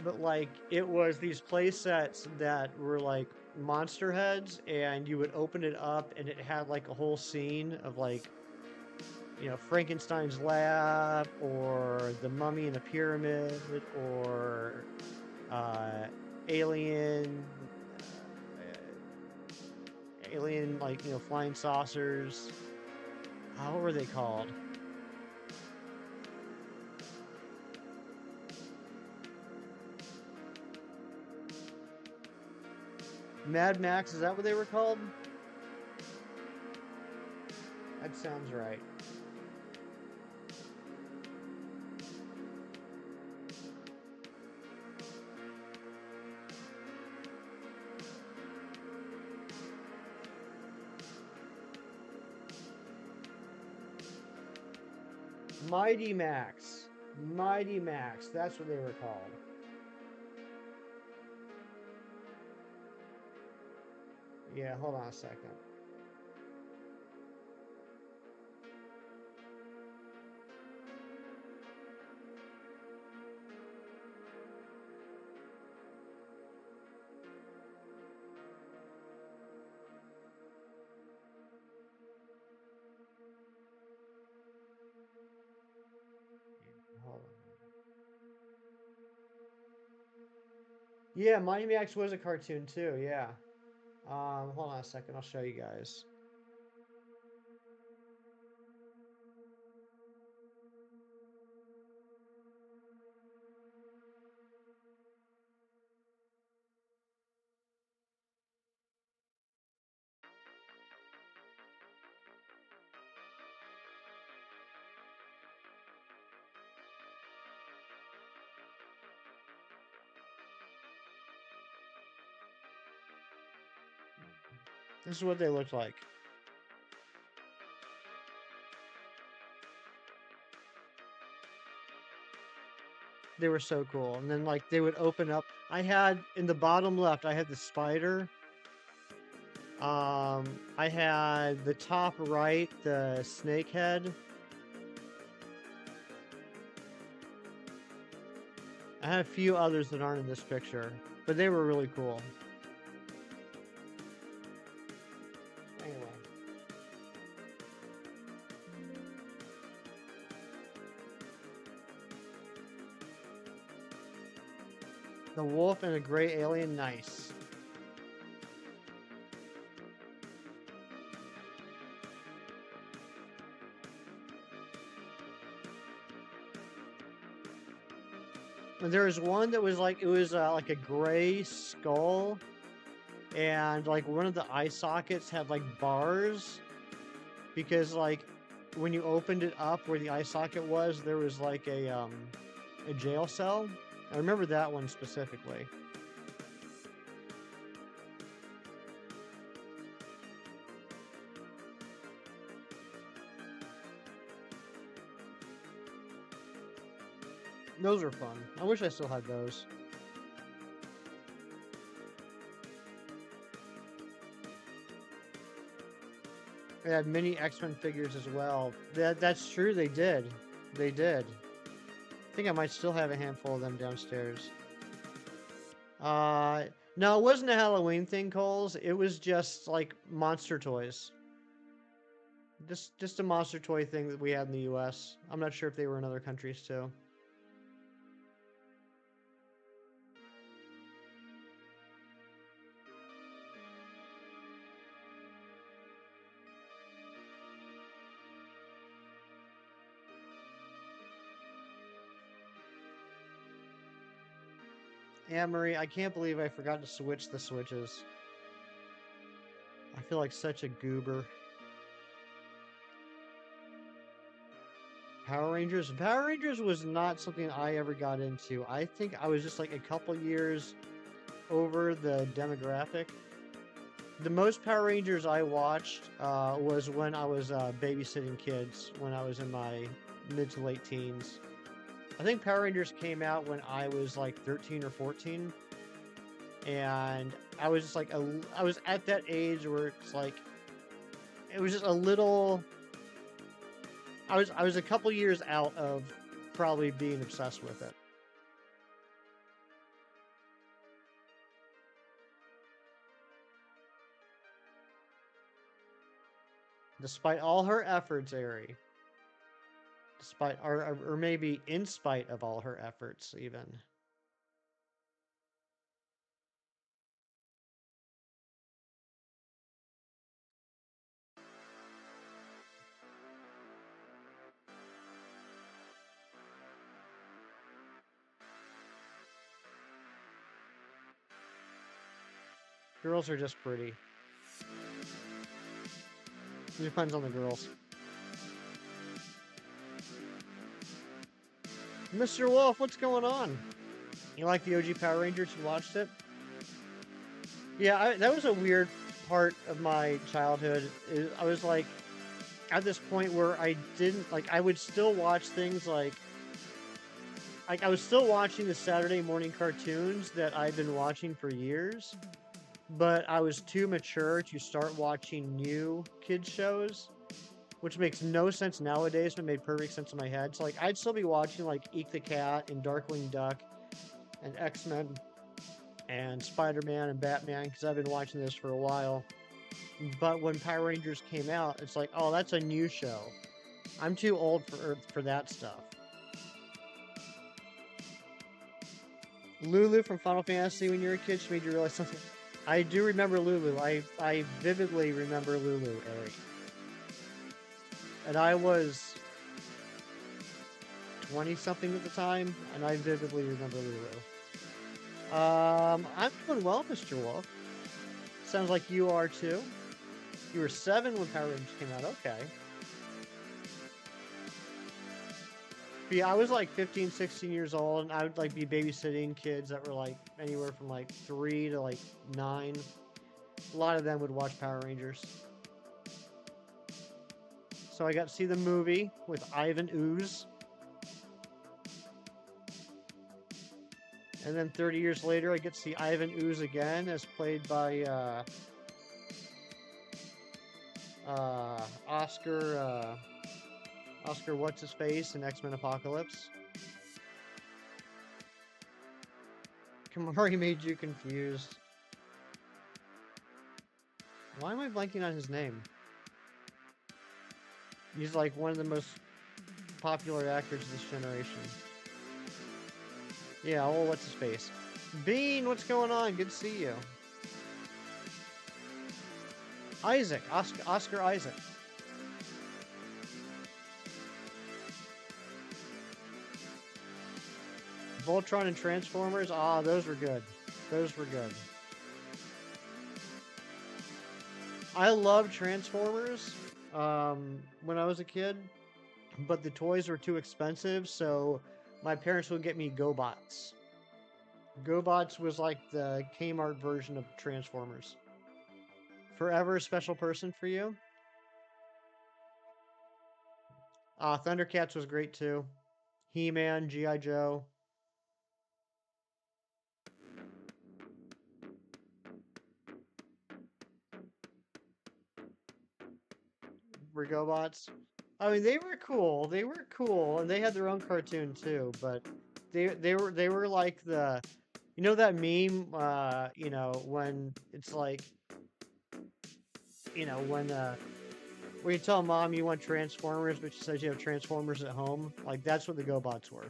But like, it was these play sets that were like monster heads, and you would open it up, and it had like a whole scene of like, you know, Frankenstein's lab, or the mummy in the pyramid, or uh, alien, alien, like, you know, flying saucers. What were they called? Mad Max, is that what they were called? That sounds right. Mighty Max. Mighty Max, that's what they were called. Yeah, hold on a second. Hold on. Yeah, Mighty Max was a cartoon too, yeah. Hold on a second, I'll show you guys. This is what they looked like. They were so cool. And then like they would open up. I had in the bottom left, I had the spider. I had the top right, the snake head. I had a few others that aren't in this picture, but they were really cool. Anyway. The wolf and a gray alien, nice. And there was one that was like, it was like a gray skull, and like one of the eye sockets had like bars, because like when you opened it up where the eye socket was, there was like a jail cell. I remember that one specifically. Those are fun. I wish I still had those. They had mini X-Men figures as well. That's true, they did. They did. I think I might still have a handful of them downstairs. No, it wasn't a Halloween thing, Coles. It was just like monster toys. Just a monster toy thing that we had in the US. I'm not sure if they were in other countries too. Anne-Marie, I can't believe I forgot to switch the switches. I feel like such a goober. Power Rangers? Power Rangers was not something I ever got into. I think I was just like a couple years over the demographic. The most Power Rangers I watched was when I was babysitting kids when I was in my mid to late teens. I think Power Rangers came out when I was like 13 or 14, and I was just like I was at that age where it's like it was just a little. I was a couple years out of probably being obsessed with it. Despite all her efforts, Ari. Despite, or maybe in spite of all her efforts, even. Girls are just pretty. It depends on the girls. Mr. Wolf, what's going on? You like the OG Power Rangers? You watched it? Yeah, that was a weird part of my childhood. I was like, at this point where I didn't, like, I would still watch things like I was still watching the Saturday morning cartoons that I'd been watching for years, but I was too mature to start watching new kids shows, which makes no sense nowadays, but made perfect sense in my head. So, like, I'd still be watching, like, Eek the Cat and Darkwing Duck and X-Men and Spider-Man and Batman, because I've been watching this for a while. But when Power Rangers came out, it's like, oh, that's a new show. I'm too old for that stuff. Lulu from Final Fantasy when you were a kid, she made you realize something. I do remember Lulu. I vividly remember Lulu, Eric. And I was 20-something at the time, and I vividly remember Lulu. I'm doing well, Mr. Wolf. Sounds like you are too. You were 7 when Power Rangers came out. Okay. But yeah, I was like 15, 16 years old, and I would like be babysitting kids that were like anywhere from like 3 to like 9. A lot of them would watch Power Rangers. So I got to see the movie with Ivan Ooze. And then 30 years later, I get to see Ivan Ooze again, as played by Oscar What's-His-Face in X-Men Apocalypse. Kamari made you confused. Why am I blanking on his name? He's like one of the most popular actors of this generation. Yeah, oh, What's-His-Face? Bean, what's going on? Good to see you. Isaac, Oscar Isaac. Voltron and Transformers, those were good. Those were good. I loved Transformers when I was a kid, but the toys were too expensive, so my parents would get me GoBots. GoBots was like the Kmart version of Transformers. Forever a special person for you? Thundercats was great too. He-Man, G.I. Joe. Were GoBots? I mean, they were cool. They were cool, and they had their own cartoon too. But they were like the, you know that meme, you know, when it's like, you know, when you tell mom you want Transformers, but she says you have Transformers at home. Like that's what the GoBots were.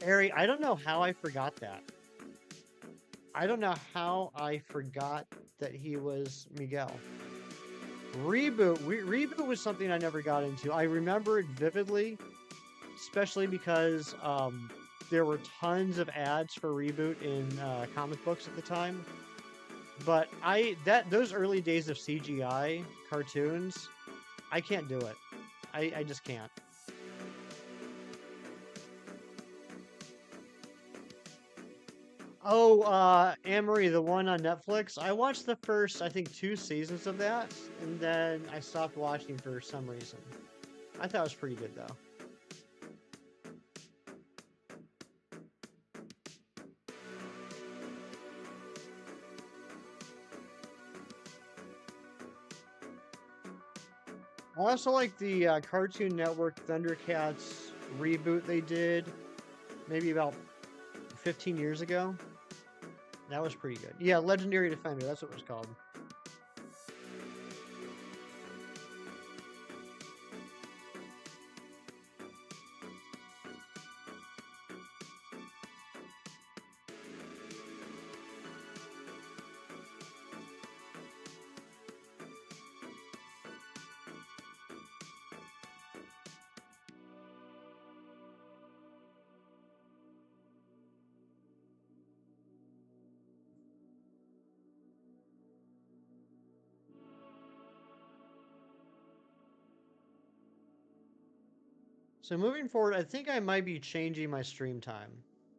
Ari, I don't know how I forgot that. I don't know how I forgot that he was Miguel. Reboot was something I never got into. I remember it vividly, especially because there were tons of ads for Reboot in comic books at the time. But those early days of CGI cartoons, I can't do it. I just can't. Oh, Amory, the one on Netflix. I watched the first, I think, 2 seasons of that, and then I stopped watching for some reason. I thought it was pretty good, though. I also like the Cartoon Network Thundercats reboot they did maybe about 15 years ago. That was pretty good. Yeah, Legendary Defender, that's what it was called. So moving forward, I think I might be changing my stream time.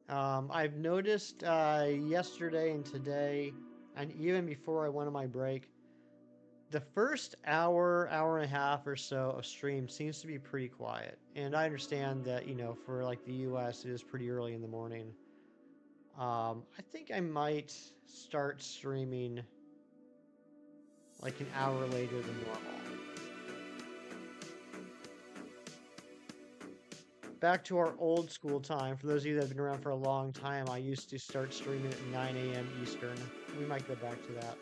I've noticed yesterday and today, and even before I went on my break, the first hour, hour and a half or so of stream seems to be pretty quiet. And I understand that, for like the US, it is pretty early in the morning. I think I might start streaming like an hour later than normal. Back to our old school time. For those of you that have been around for a long time, I used to start streaming at 9 a.m. Eastern. We might go back to that.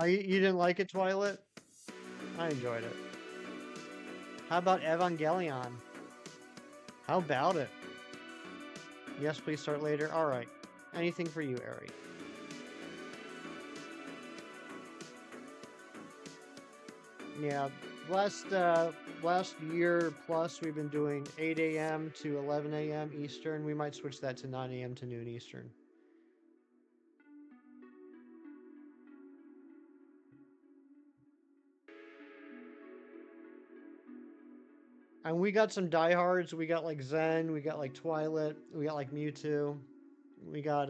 You didn't like it, Twilight? I enjoyed it. How about Evangelion? How about it? Yes, please start later. All right. Anything for you, Ari. Yeah, last year plus we've been doing 8 a.m. to 11 a.m. Eastern. We might switch that to 9 a.m. to noon Eastern. And we got some diehards. We got like Zen. We got like Twilight. We got like Mewtwo. We got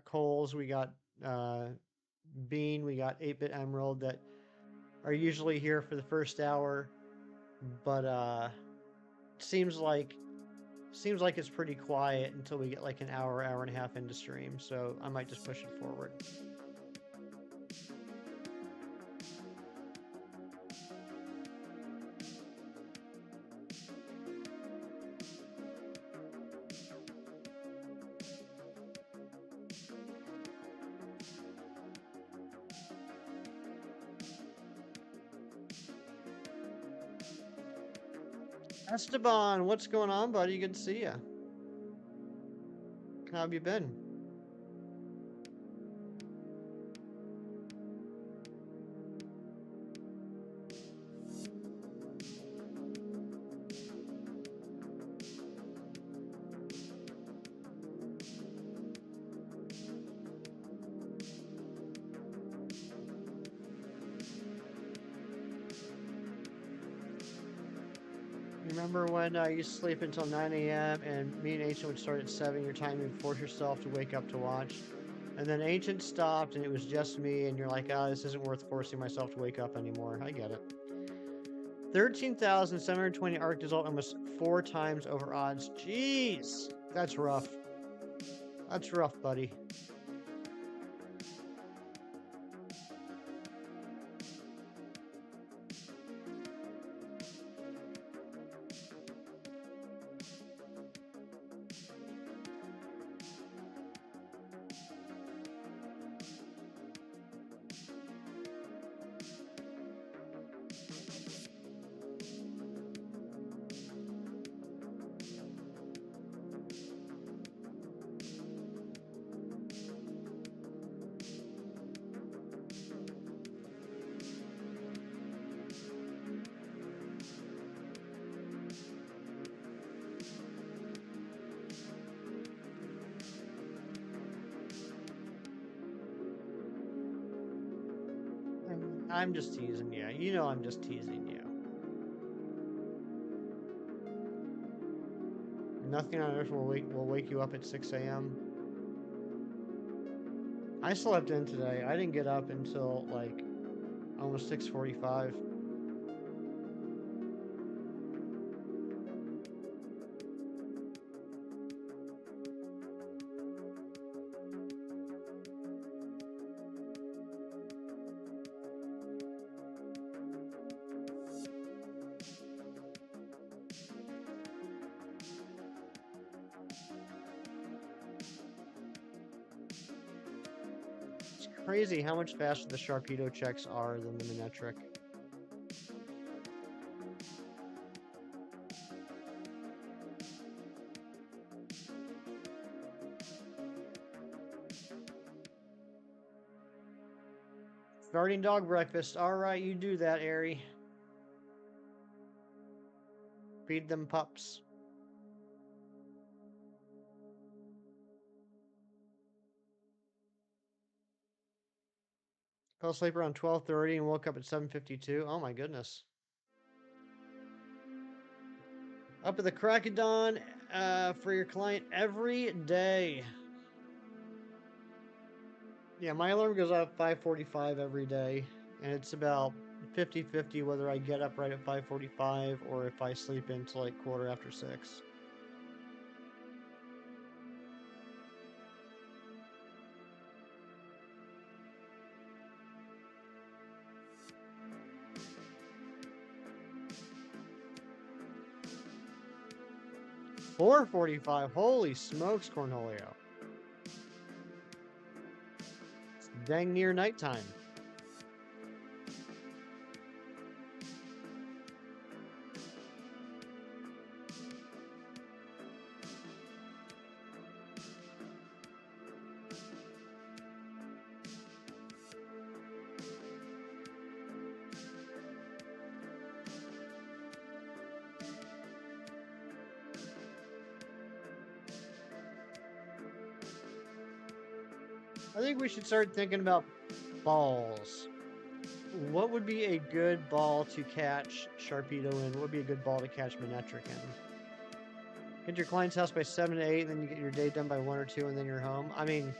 Coles. We got Bean. We got 8-Bit Emerald that are usually here for the first hour, but seems like it's pretty quiet until we get like an hour, hour and a half into stream. So I might just push it forward. Esteban, what's going on, buddy? Good to see you. How have you been? Remember when you used to sleep until 9 a.m. and me and Ancient would start at 7 your time and force yourself to wake up to watch? And then Ancient stopped and it was just me, and you're like, this isn't worth forcing myself to wake up anymore. I get it. 13,720 arc result, almost 4 times over odds. Jeez! That's rough. That's rough, buddy. I'm just teasing you. You know I'm just teasing you. Nothing on earth will wake you up at 6 a.m. I slept in today. I didn't get up until like almost 6:45. It's crazy how much faster the Sharpedo checks are than the Minetric. Starting dog breakfast. Alright, you do that, Airy. Feed them pups. Fell asleep around 12:30 and woke up at 7:52. Oh my goodness. Up at the crack of dawn for your client every day. Yeah, my alarm goes off at 5:45 every day, and it's about 50-50 whether I get up right at 5:45 or if I sleep into like 6:15. $4.45. Holy smokes, Cornholio. It's dang near nighttime. I think we should start thinking about balls. What would be a good ball to catch Sharpedo in? What would be a good ball to catch Minetric in? Get your client's house by 7 to 8, and then you get your day done by 1 or 2, and then you're home. I mean,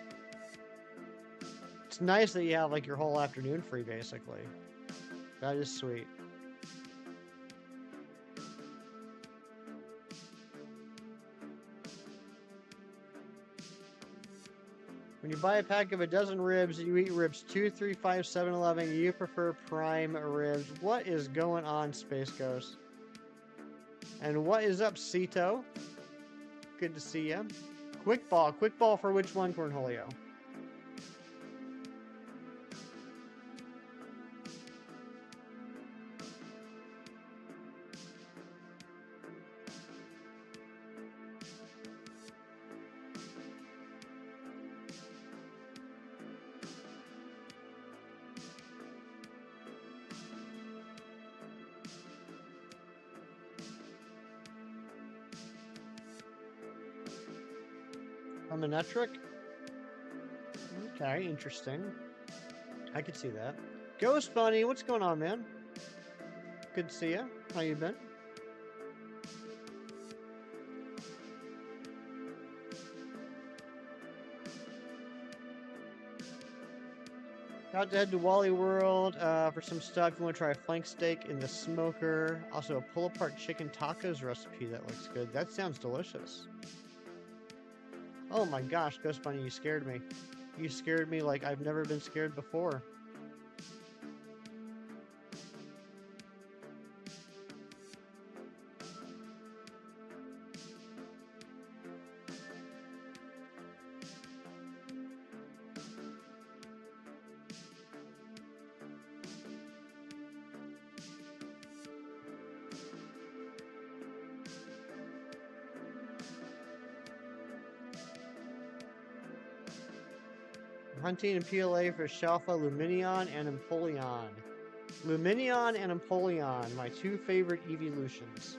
it's nice that you have like your whole afternoon free, basically. That is sweet. When you buy a pack of a dozen ribs, you eat ribs 2, 3, 5, 7, 11. You prefer prime ribs. What is going on, Space Ghost? And what is up, Cito? Good to see you. Quick ball. Quick ball for which one, Cornholio? A Minetric? Okay, interesting. I could see that. Ghost Bunny, what's going on, man? Good to see you. How you been? Got to head to Wally World for some stuff. You want to try a flank steak in the smoker. Also a pull-apart chicken tacos recipe that looks good. That sounds delicious. Oh my gosh, Ghost Bunny, you scared me. You scared me like I've never been scared before. Hunting and PLA for Shalfa, Luminion, and Empoleon. Luminion and Empoleon, my two favorite evolutions.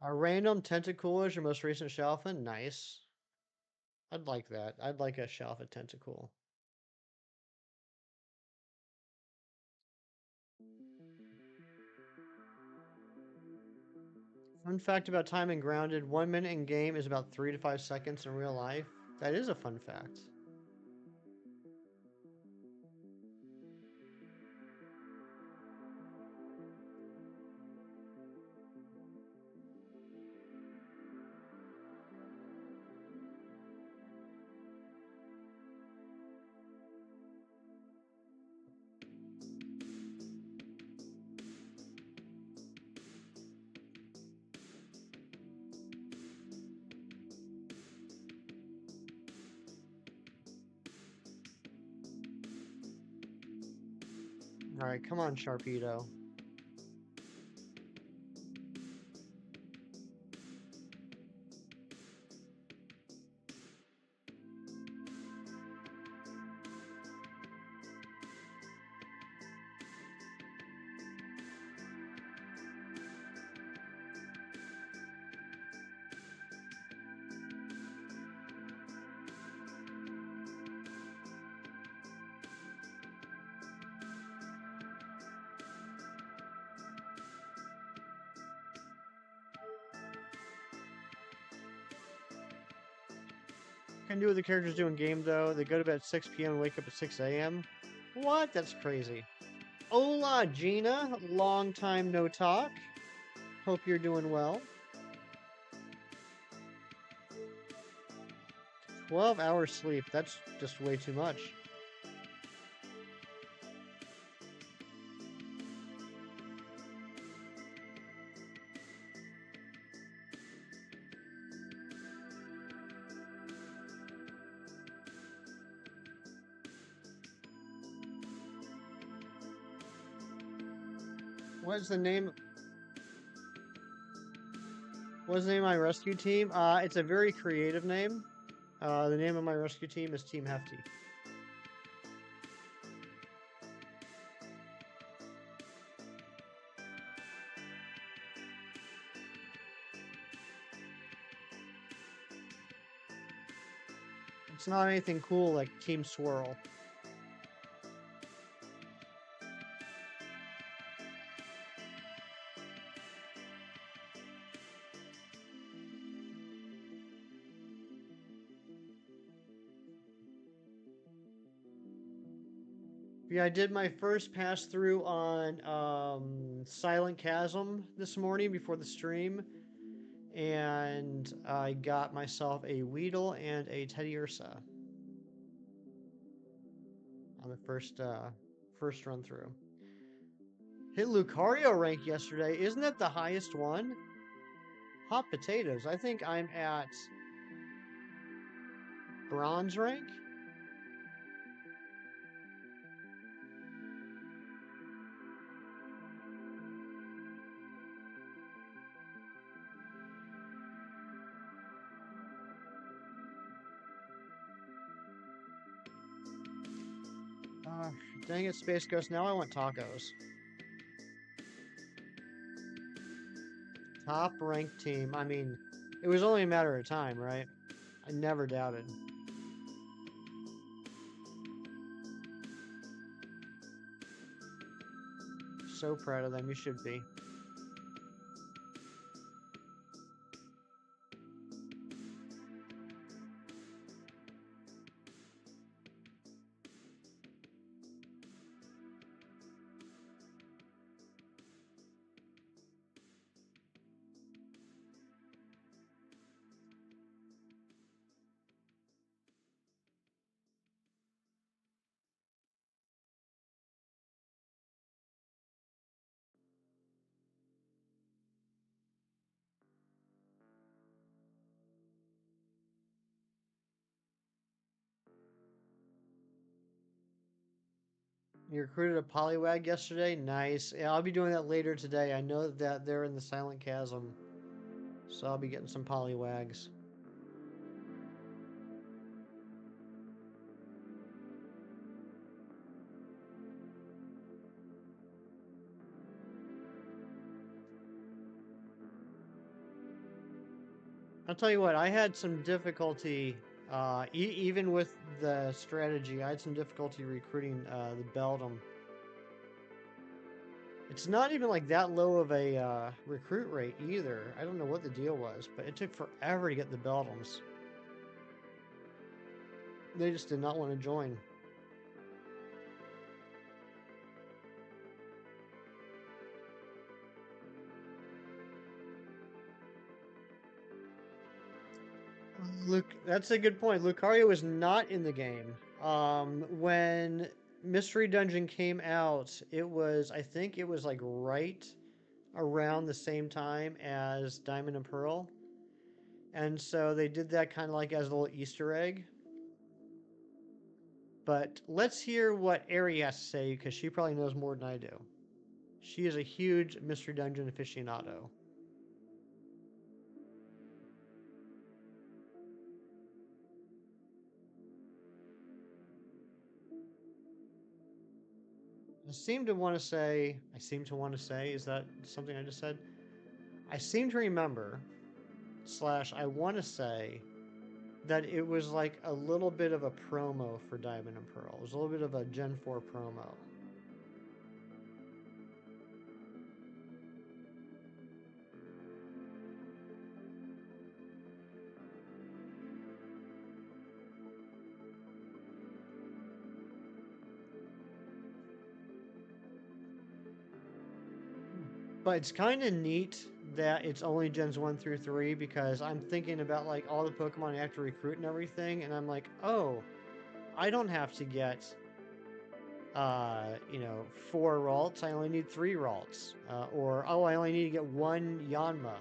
A random tentacool is your most recent Shalfin? Nice. I'd like that. I'd like a Shalfa tentacool. Fun fact about time in Grounded, 1 minute in game is about 3 to 5 seconds in real life. That is a fun fact. Alright, come on, Sharpedo. Can do what the characters do in game though. They go to bed at 6 p.m. and wake up at 6 a.m. What? That's crazy. Hola, Gina. Long time no talk. Hope you're doing well. 12 hours sleep. That's just way too much. What's the name? What's the name of my rescue team? It's a very creative name. The name of my rescue team is Team Hefty. It's not anything cool like Team Swirl. Yeah, I did my first pass through on Silent Chasm this morning before the stream, and I got myself a Weedle and a Teddy Ursa on the first run through. Hit Lucario rank yesterday. Isn't that the highest one? Hot potatoes. I think I'm at bronze rank. Dang it, Space Ghost. Now I want tacos. Top ranked team. I mean, it was only a matter of time, right? I never doubted. So proud of them. You should be. You recruited a Poliwag yesterday? Nice. Yeah, I'll be doing that later today. I know that they're in the Silent Chasm, so I'll be getting some Poliwags. I'll tell you what, I had some difficulty, even with the strategy, I had some difficulty recruiting the Beldam. It's not even like that low of a recruit rate either. I don't know what the deal was, but it took forever to get the Beldams. They just did not want to join. Luke, that's a good point. Lucario was not in the game. When Mystery Dungeon came out, it was, I think it was like right around the same time as Diamond and Pearl. And so they did that kind of like as a little Easter egg. But let's hear what Ari has to say because she probably knows more than I do. She is a huge Mystery Dungeon aficionado. I seem to want to say, is that something I just said? I seem to remember, slash, I want to say that it was like a little bit of a promo for Diamond and Pearl. It was a little bit of a Gen 4 promo. But it's kind of neat that it's only Gens 1 through 3 because I'm thinking about like all the Pokemon I have to recruit and everything, and I'm like, oh, I don't have to get, 4 Ralts. I only need 3 Ralts. Or, oh, I only need to get 1 Yanma.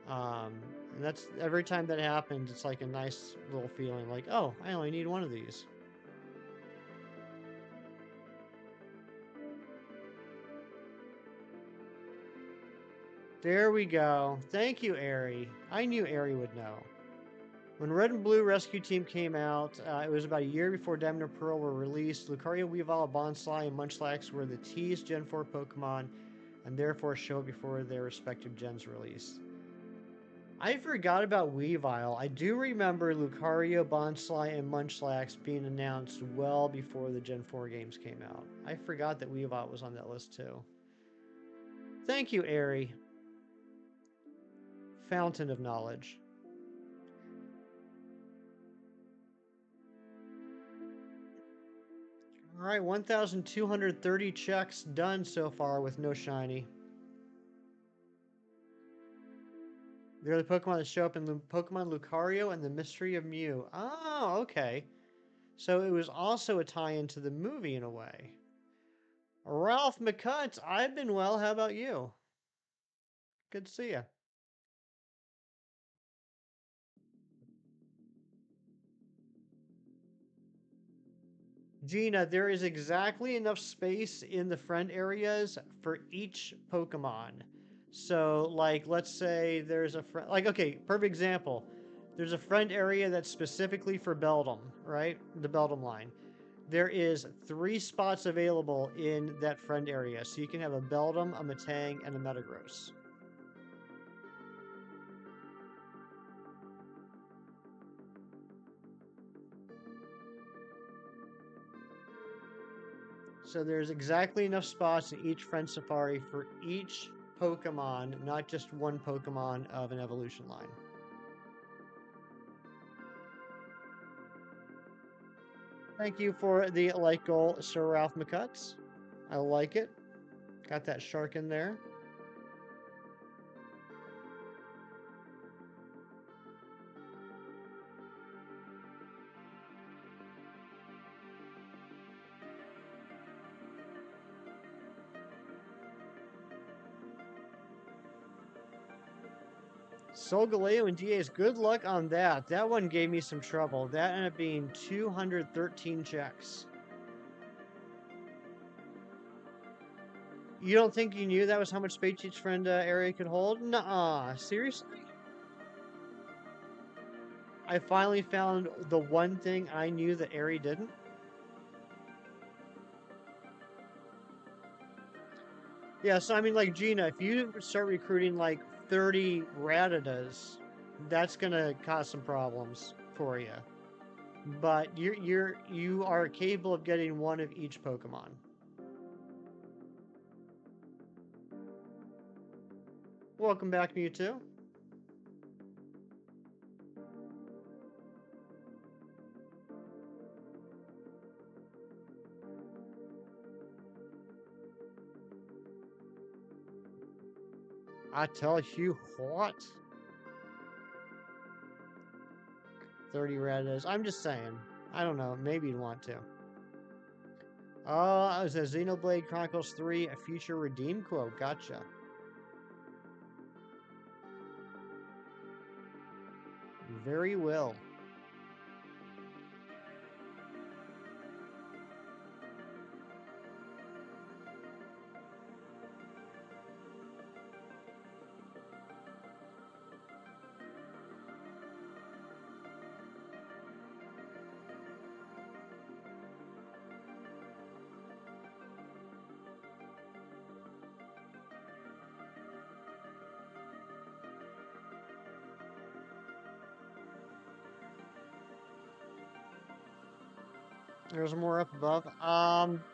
Um, and that's every time that happens, it's like a nice little feeling like, oh, I only need 1 of these. There we go. Thank you, Ari. I knew Ari would know. When Red and Blue Rescue Team came out, it was about a year before Diamond and Pearl were released. Lucario, Weavile, Bonsly, and Munchlax were the teased Gen 4 Pokemon, and therefore show before their respective gens release. I forgot about Weavile. I do remember Lucario, Bonsly, and Munchlax being announced well before the Gen 4 games came out. I forgot that Weavile was on that list too. Thank you, Ari. Fountain of knowledge. All right, 1,230 checks done so far with no shiny. They're the Pokemon that show up in the Pokemon Lucario and the Mystery of Mew. Oh, okay. So it was also a tie-in to the movie in a way. Ralph McCutts, I've been well. How about you? Good to see you. Gina, there is exactly enough space in the friend areas for each Pokemon. So, like, let's say there's a friend, like, okay, perfect example. There's a friend area that's specifically for Beldum, right? The Beldum line. There is 3 spots available in that friend area. So you can have a Beldum, a Metang, and a Metagross. So there's exactly enough spots in each friend safari for each Pokemon, not just one Pokemon of an evolution line. Thank you for the like goal, Sir Ralph McCutts. I like it. Got that shark in there. Solgaleo and DA's, good luck on that. That one gave me some trouble. That ended up being 213 checks. You don't think you knew that was how much space each friend area could hold? Nuh-uh. Seriously? I finally found the one thing I knew that Ari didn't. Yeah, so I mean, like, Gina, if you start recruiting like 30 Rattatas, that's gonna cause some problems for you. But you are capable of getting one of each Pokemon. Welcome back, Mewtwo. I tell you what. 30 Rattatas. I'm just saying. I don't know. Maybe you'd want to. Oh, it was a Xenoblade Chronicles 3, a future redeem quote. Gotcha. Very well. There's more up above.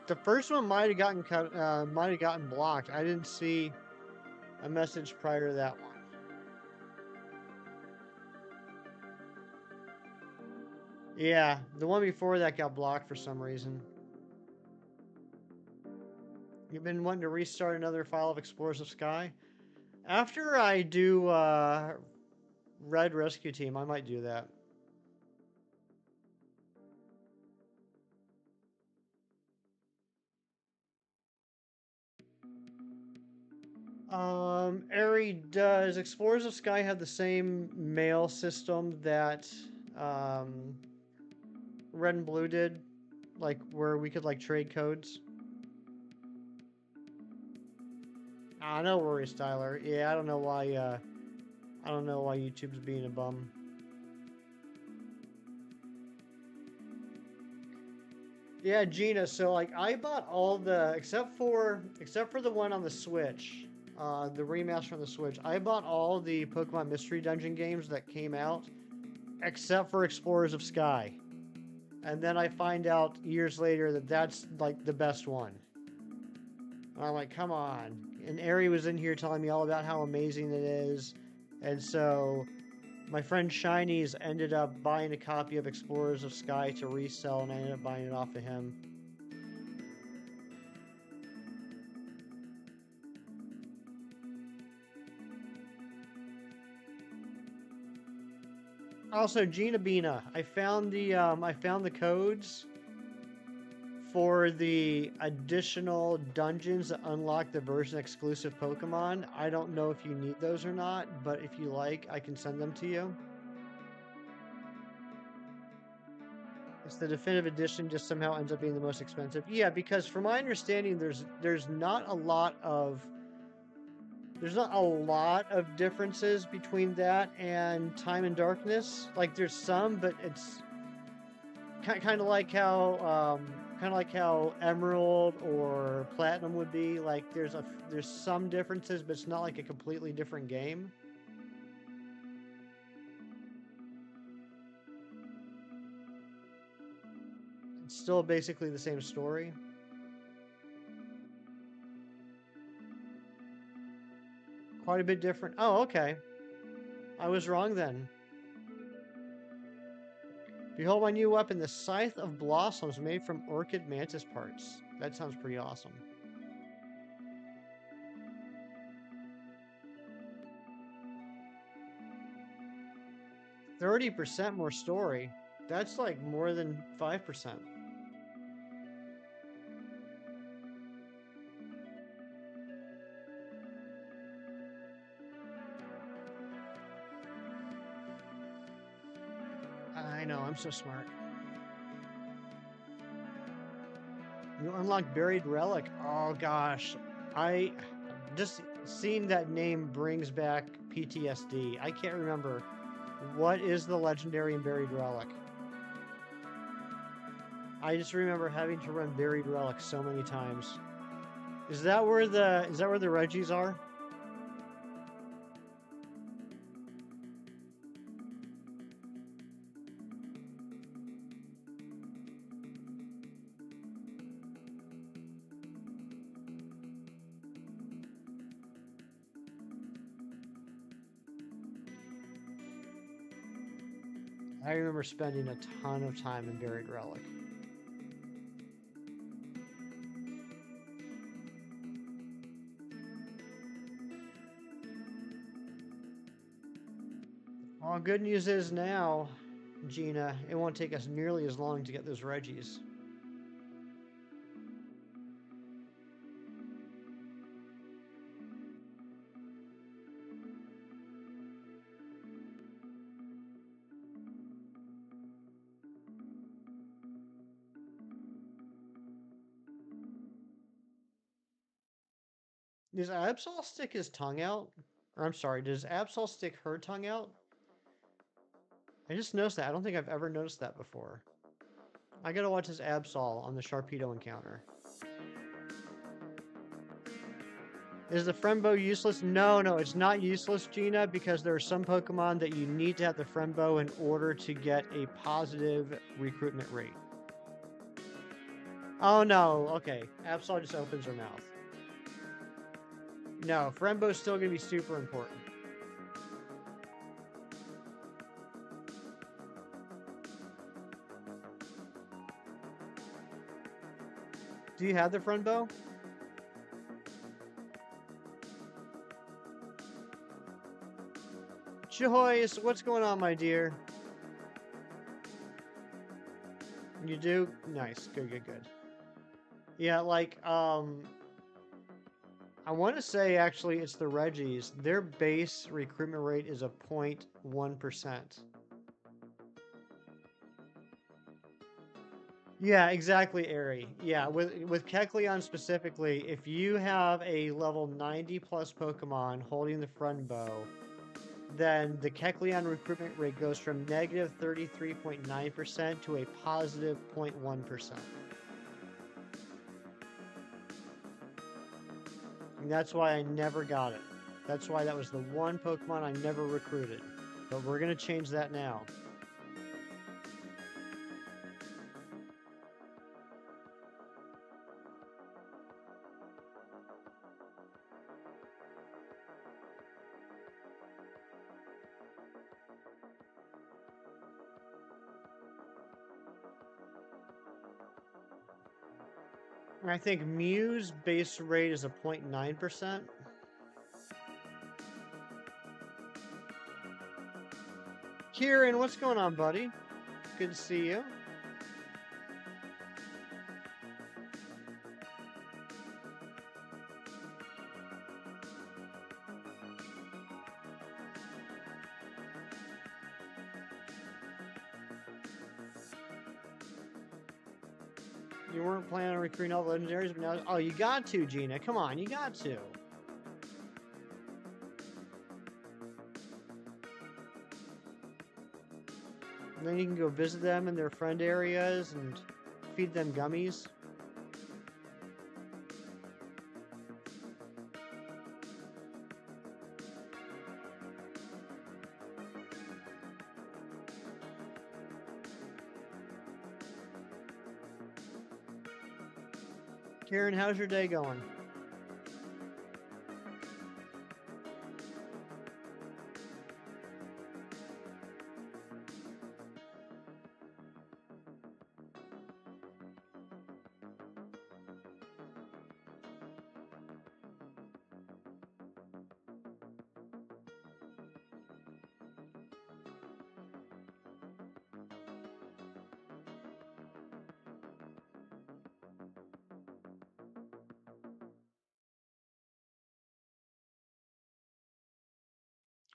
The first one might have gotten cut, might have gotten blocked. I didn't see a message prior to that one. Yeah, the one before that got blocked for some reason. You've been wanting to restart another file of Explorers of Sky? After I do Red Rescue Team, I might do that. Ari, does Explorers of Sky have the same mail system that Red and Blue did? Like where we could like trade codes? Ah, no worries, Tyler. Yeah, I don't know why YouTube's being a bum. Yeah, Gina, so like I bought all the except for the one on the Switch, the remaster on the Switch. I bought all the Pokemon Mystery Dungeon games that came out except for Explorers of Sky. And then I find out years later that that's like the best one. And I'm like, come on. And Ari was in here telling me all about how amazing it is. And so my friend Shiny's ended up buying a copy of Explorers of Sky to resell, and I ended up buying it off of him. Also, Gina Bina, I found the codes for the additional dungeons that unlock the version exclusive Pokemon. I don't know if you need those or not, but if you like, I can send them to you. It's the definitive edition, just somehow ends up being the most expensive. Yeah, because from my understanding, there's not a lot of differences between that and Time and Darkness. Like there's some, but it's kind of like how Emerald or Platinum would be. Like there's some differences, but it's not like a completely different game. It's still basically the same story. Quite a bit different. Oh, okay. I was wrong then. Behold my new weapon, the Scythe of Blossoms, made from Orchid Mantis parts. That sounds pretty awesome. %30 more story. That's like more than 5%. I know, I'm so smart. You unlock Buried Relic. Oh gosh. I just seeing that name brings back PTSD. I can't remember. What is the legendary and Buried Relic? I just remember having to run Buried Relic so many times. Is that where the Reggies are? I remember spending a ton of time in Buried Relic. Well, good news is now, Gina, it won't take us nearly as long to get those Reggies. Does Absol stick his tongue out? Or I'm sorry, does Absol stick her tongue out? I just noticed that. I don't think I've ever noticed that before. I gotta watch his Absol on the Sharpedo encounter. Is the Friendbow useless? No, it's not useless, Gina, because there are some Pokemon that you need to have the Friendbow in order to get a positive recruitment rate. Oh no, okay. Absol just opens her mouth. No, Friendbow's still gonna be super important. Do you have the Friendbow? Joyce, what's going on, my dear? You do? Nice. Good. Yeah, like, I want to say, actually, it's the Reggies. Their base recruitment rate is a 0.1%. Yeah, exactly, Ari. Yeah, with Kecleon specifically, if you have a level 90 plus Pokemon holding the Friendbow, then the Kecleon recruitment rate goes from negative 33.9% to a positive 0.1%. And that's why I never got it. That's why that was the one Pokemon I never recruited. But we're going to change that now. I think Mew's base rate is a 0.9%. Kieran, what's going on, buddy? Good to see you. You weren't planning on recruiting all the legendaries, but now... Oh, you got to, Gina. Come on, you got to. And then you can go visit them in their friend areas and feed them gummies. Karen, how's your day going?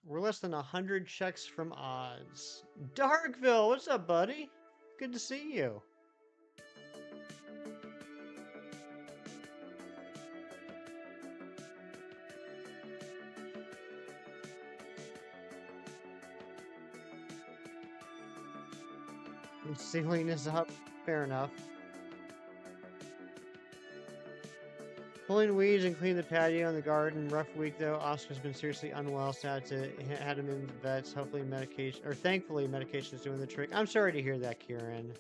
We're less than 100 checks from odds. Darkville, what's up, buddy? Good to see you. The ceiling is up. Fair enough. Pulling weeds and cleaning the patio and the garden. Rough week though. Oscar's been seriously unwell, so I had him in the vets. Hopefully medication, or thankfully medication's doing the trick. I'm sorry to hear that, Kieran.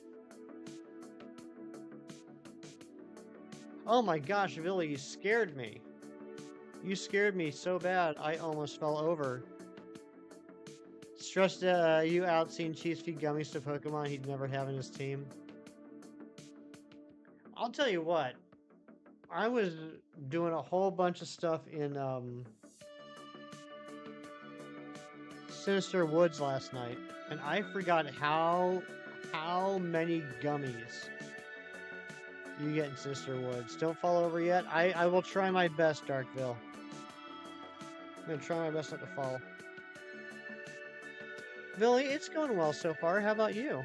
Oh my gosh, Billy, you scared me. You scared me so bad I almost fell over. Stressed you out seeing Chiefs feed gummies to Pokemon he'd never have in his team. I'll tell you what. I was doing a whole bunch of stuff in Sinister Woods last night, and I forgot how many gummies you get in Sinister Woods. Don't fall over yet. I will try my best, Darkville. I'm gonna try my best not to fall. Billy, it's going well so far. How about you?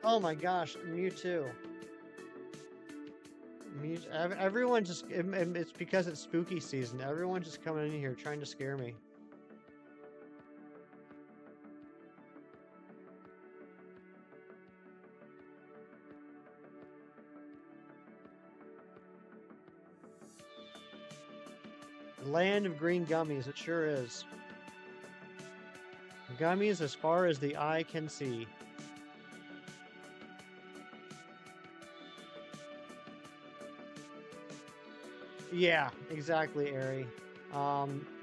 Oh my gosh, Mewtwo. Everyone just, it's because it's spooky season. Everyone's just coming in here trying to scare me. Land of green gummies, it sure is. Gummies as far as the eye can see. Yeah, exactly, Ari.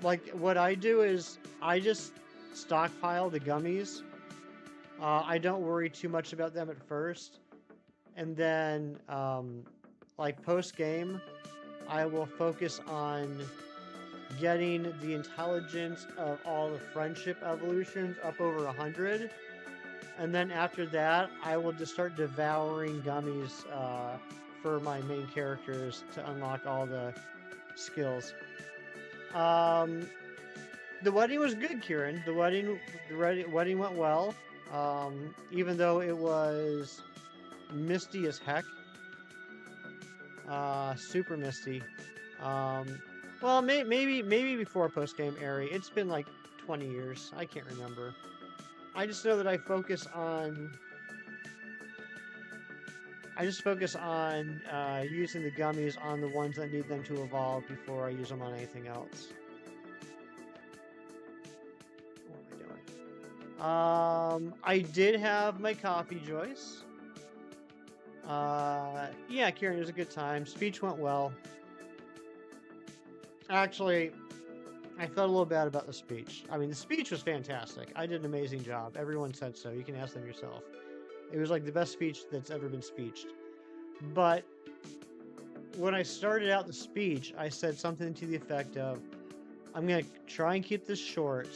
Like, what I do is, I just stockpile the gummies. I don't worry too much about them at first. And then, like, post-game, I will focus on getting the intelligence of all the friendship evolutions up over 100. And then after that, I will just start devouring gummies, for my main characters to unlock all the skills. The wedding was good, Kieran. The wedding went well. Even though it was misty as heck. Super misty. Well, maybe before post game Airy. It's been like 20 years. I can't remember. I just know that I focus on using the gummies on the ones that need them to evolve before I use them on anything else. What am I doing? I did have my coffee, Joyce. Yeah, Kieran, it was a good time. Speech went well. Actually, I felt a little bad about the speech. I mean, the speech was fantastic. I did an amazing job. Everyone said so. You can ask them yourself. It was like the best speech that's ever been speeched. But when I started out the speech, I said something to the effect of, I'm going to try and keep this short.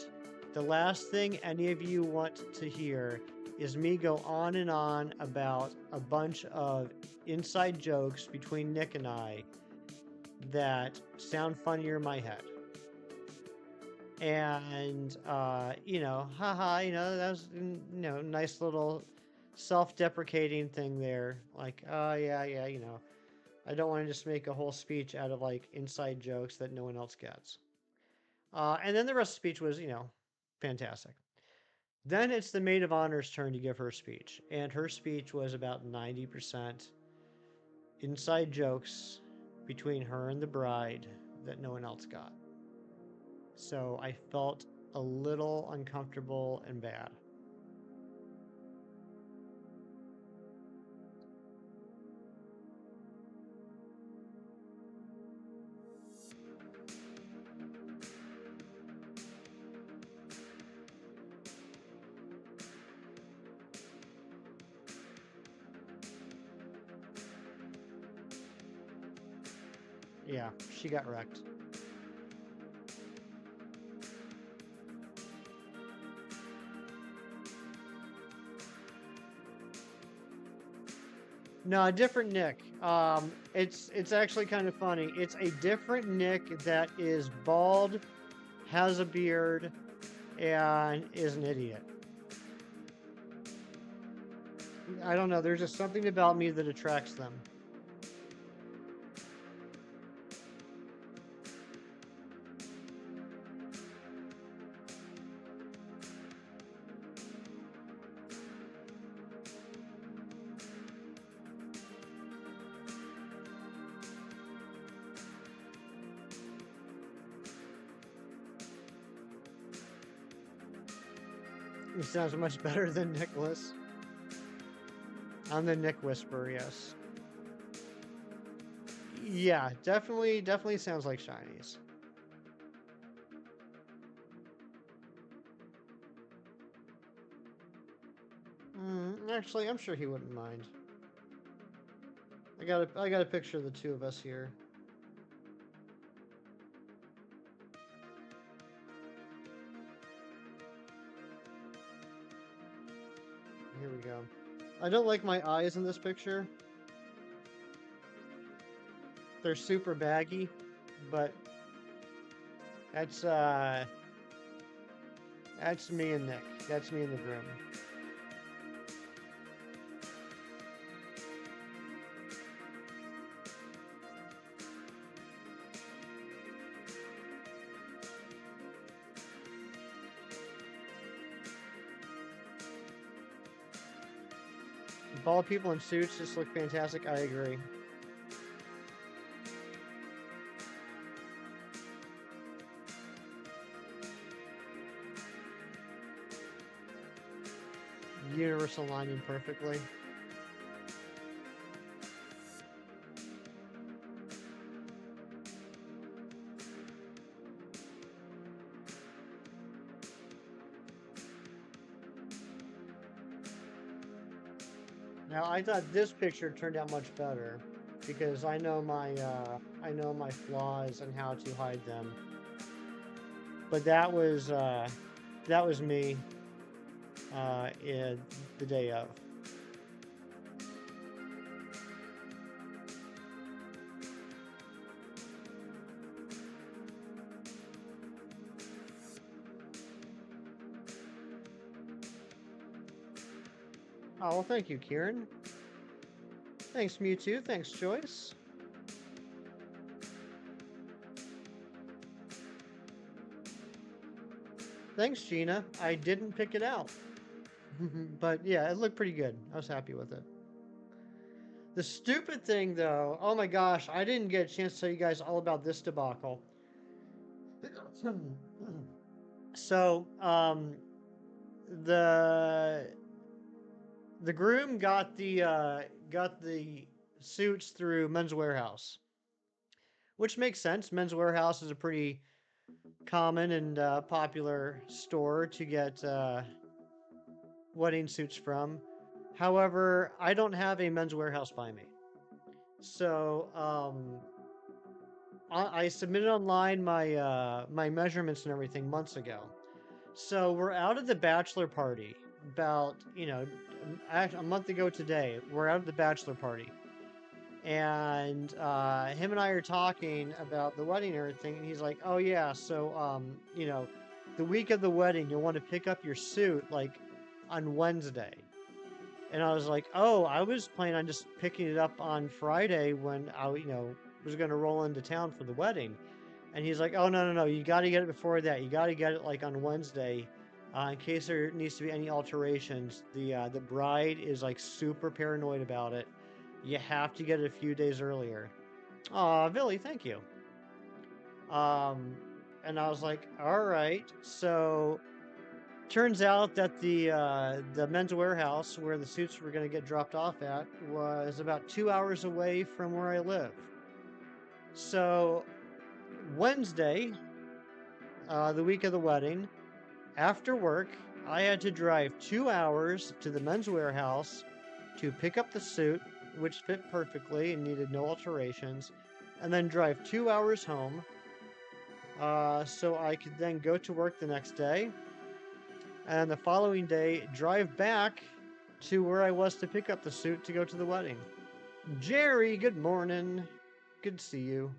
The last thing any of you want to hear is me go on and on about a bunch of inside jokes between Nick and I that sound funnier in my head. And, you know, haha, you know, that was, you know, nice little self-deprecating thing there. Like, oh, yeah, you know, I don't want to just make a whole speech out of, like, inside jokes that no one else gets. And then the rest of the speech was, you know, fantastic. Then it's the maid of honor's turn to give her speech. And her speech was about 90% inside jokes between her and the bride that no one else got. So I felt a little uncomfortable and bad. Yeah, she got wrecked. No, a different Nick. It's actually kind of funny. It's a different Nick that is bald, has a beard, and is an idiot. I don't know. There's just something about me that attracts them. He sounds much better than Nicholas. I'm the Nick Whisperer, yes. Yeah, definitely sounds like Shinies. Actually, I'm sure he wouldn't mind. I got a picture of the two of us here. Here we go. I don't like my eyes in this picture. They're super baggy, but that's me and Nick. That's me and the groom. Bald people in suits just look fantastic. I agree. Universal lining perfectly. Now I thought this picture turned out much better because I know my flaws and how to hide them. But that was me in the day of. Oh, well, thank you, Kieran. Thanks, Mewtwo. Thanks, Joyce. Thanks, Gina. I didn't pick it out. But yeah, it looked pretty good. I was happy with it. The stupid thing, though, oh my gosh, I didn't get a chance to tell you guys all about this debacle. So, the groom got the suits through Men's Warehouse, which makes sense. Men's Warehouse is a pretty common and popular store to get wedding suits from. However, I don't have a Men's Warehouse by me, so I submitted online my measurements and everything months ago. So we're out at the bachelor party about a month ago today. We're out at the bachelor party, and him and I are talking about the wedding and everything. And he's like, "Oh yeah, so the week of the wedding, you'll want to pick up your suit like on Wednesday." And I was like, "Oh, I was planning on just picking it up on Friday when I was going to roll into town for the wedding." And he's like, "Oh no, you got to get it before that. You got to get it like on Wednesday, in case there needs to be any alterations. The bride is like super paranoid about it. You have to get it a few days earlier." Aw, Billy, thank you. And I was like, "All right." So turns out that the Men's Warehouse where the suits were going to get dropped off at was about 2 hours away from where I live. So Wednesday, the week of the wedding, after work, I had to drive 2 hours to the Men's Warehouse to pick up the suit, which fit perfectly and needed no alterations, and then drive 2 hours home so I could then go to work the next day, and the following day drive back to where I was to pick up the suit to go to the wedding. Jerry, good morning. Good to see you.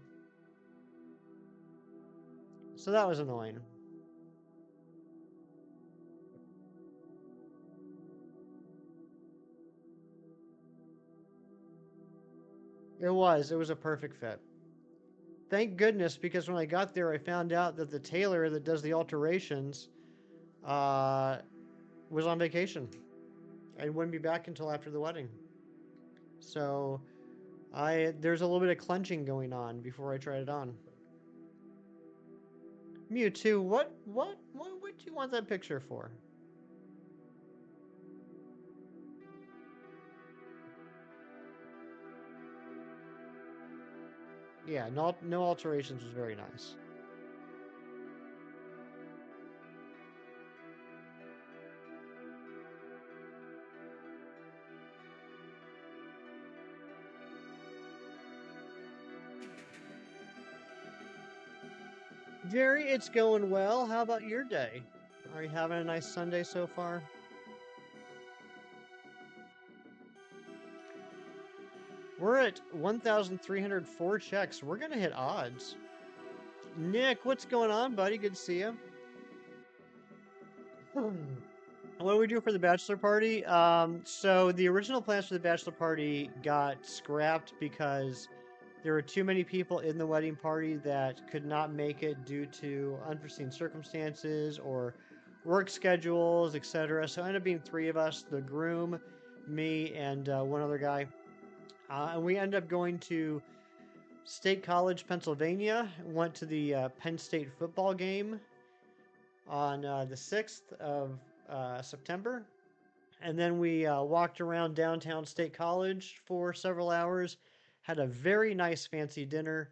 So that was annoying. It was a perfect fit. Thank goodness, because when I got there, I found out that the tailor that does the alterations was on vacation and wouldn't be back until after the wedding. So there's a little bit of clenching going on before I tried it on. Mewtwo, what do you want that picture for? Yeah, no alterations was very nice. Jerry, it's going well. How about your day? Are you having a nice Sunday so far? We're at 1,304 checks. We're going to hit odds. Nick, what's going on, buddy? Good to see you. What do we do for the bachelor party? So the original plans for the bachelor party got scrapped because there were too many people in the wedding party that could not make it due to unforeseen circumstances or work schedules, etc. So it ended up being 3 of us: the groom, me, and one other guy. And we ended up going to State College, Pennsylvania. Went to the Penn State football game on the 6th of September. And then we walked around downtown State College for several hours, had a very nice fancy dinner,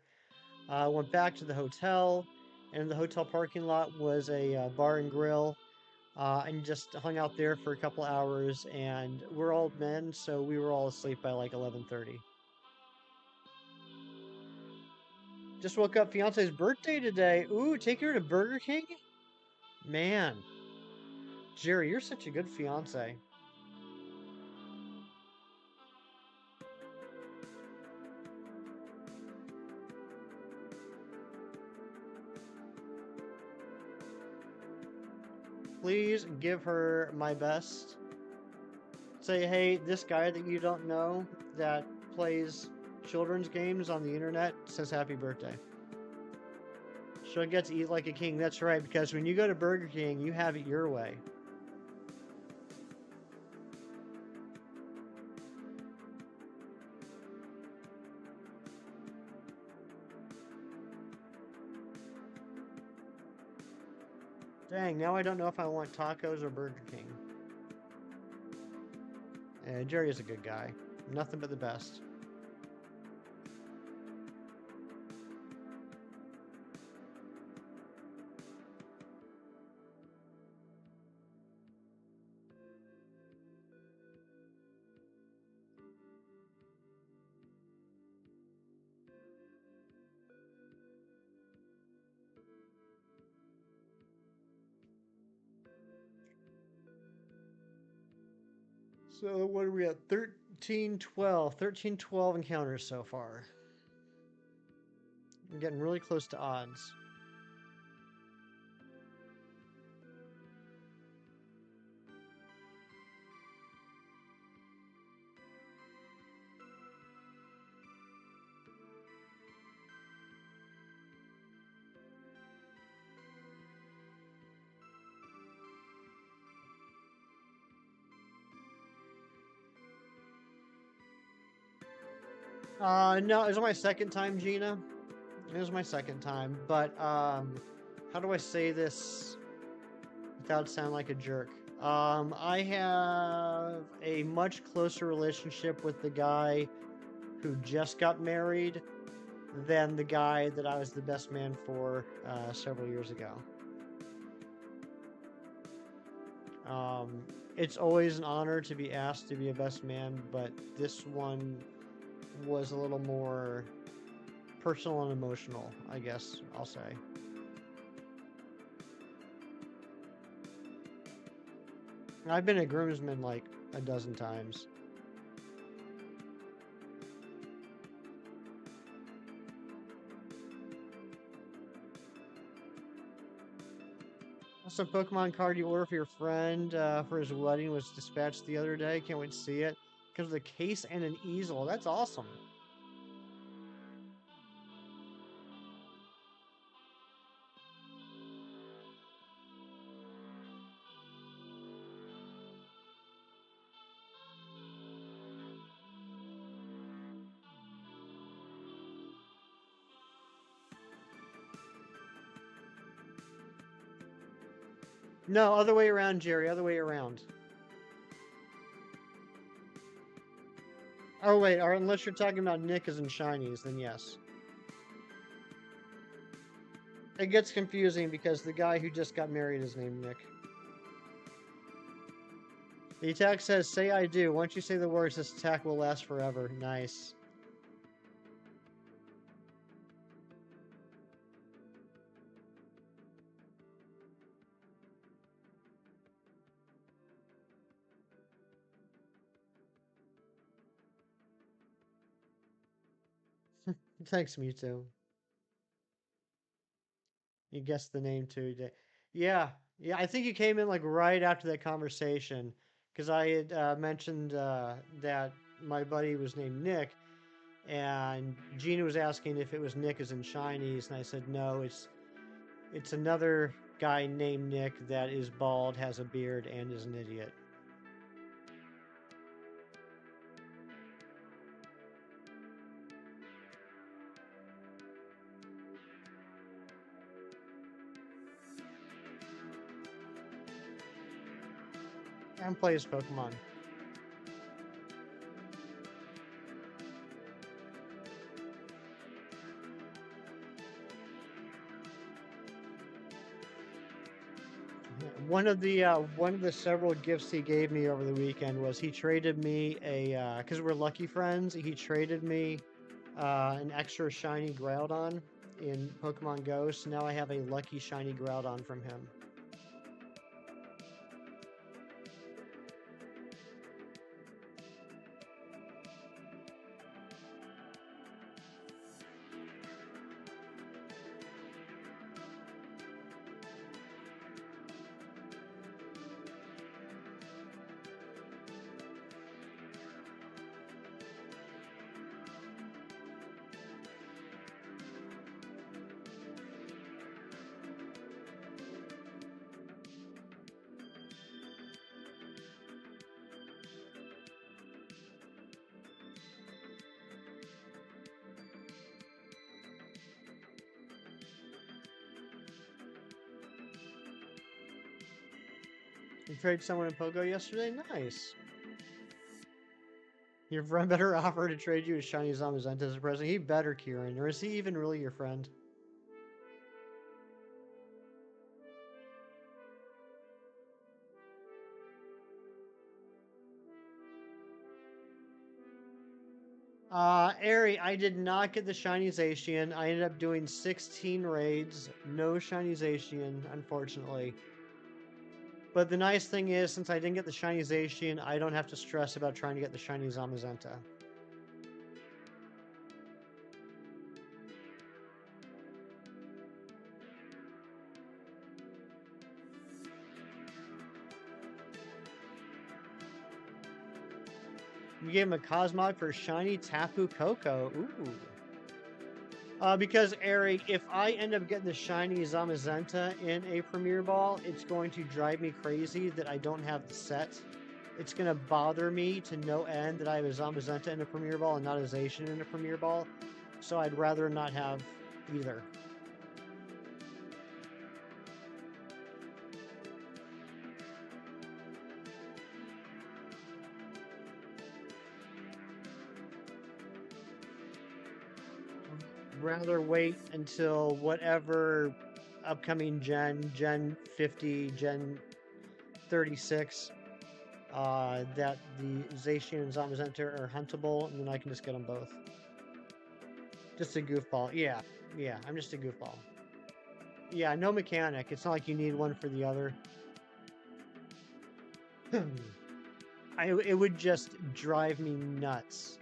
went back to the hotel, and in the hotel parking lot was a bar and grill, and just hung out there for a couple hours. And we're old men, so we were all asleep by like 11:30. Just woke up. Fiance's birthday today. Ooh, take her to Burger King? Man, Jerry, you're such a good fiance. Please give her my best. Say, hey, this guy that you don't know that plays children's games on the internet says happy birthday. She'll get to eat like a king. That's right, because when you go to Burger King, you have it your way. Dang, now I don't know if I want tacos or Burger King. Jerry is a good guy. Nothing but the best. So what are we at? 13-12. 13-12 encounters so far. I'm getting really close to odds. No, it was my second time, Gina. It was my second time, but how do I say this without sounding like a jerk? I have a much closer relationship with the guy who just got married than the guy that I was the best man for several years ago. It's always an honor to be asked to be a best man, but this one was a little more personal and emotional, I guess I'll say. I've been a groomsman like a dozen times. Some Pokemon card you order for your friend for his wedding was dispatched the other day. Can't wait to see it. Comes with a case and an easel. That's awesome. No, other way around, Jerry. Other way around. Oh, wait. Or unless you're talking about Nick as in shinies, then yes. It gets confusing because the guy who just got married is named Nick. The attack says, say I do. Once you say the words, this attack will last forever. Nice. Thanks, Mewtwo. You guessed the name too. Yeah, yeah. I think you came in like right after that conversation because I had mentioned that my buddy was named Nick, and Gina was asking if it was Nick as in Chinese, and I said no. It's another guy named Nick that is bald, has a beard, and is an idiot. And plays Pokemon. One of the several gifts he gave me over the weekend was he traded me a because we're lucky friends. He traded me an extra shiny Groudon in Pokemon Go. So now I have a lucky shiny Groudon from him. You traded someone in Pogo yesterday? Nice. Your friend better offer to trade you a shiny Zamazenta as a present. He better, Kieran. Or is he even really your friend? Ari, I did not get the shiny Zacian. I ended up doing 16 raids. No shiny Zacian, unfortunately. But the nice thing is, since I didn't get the shiny Zacian, I don't have to stress about trying to get the shiny Zamazenta. You gave him a Cosmog for shiny Tapu Koko. Ooh. Because, Ari, if I end up getting the shiny Zamazenta in a Premier Ball, it's going to drive me crazy that I don't have the set. It's going to bother me to no end that I have a Zamazenta in a Premier Ball and not a Zacian in a Premier Ball. So I'd rather not have either. Rather wait until whatever upcoming Gen 50, Gen 36, that the Zacian and Zamazenta are huntable, and then I can just get them both. Just a goofball. Yeah, yeah, I'm just a goofball. Yeah, no mechanic. It's not like you need one for the other. It would just drive me nuts.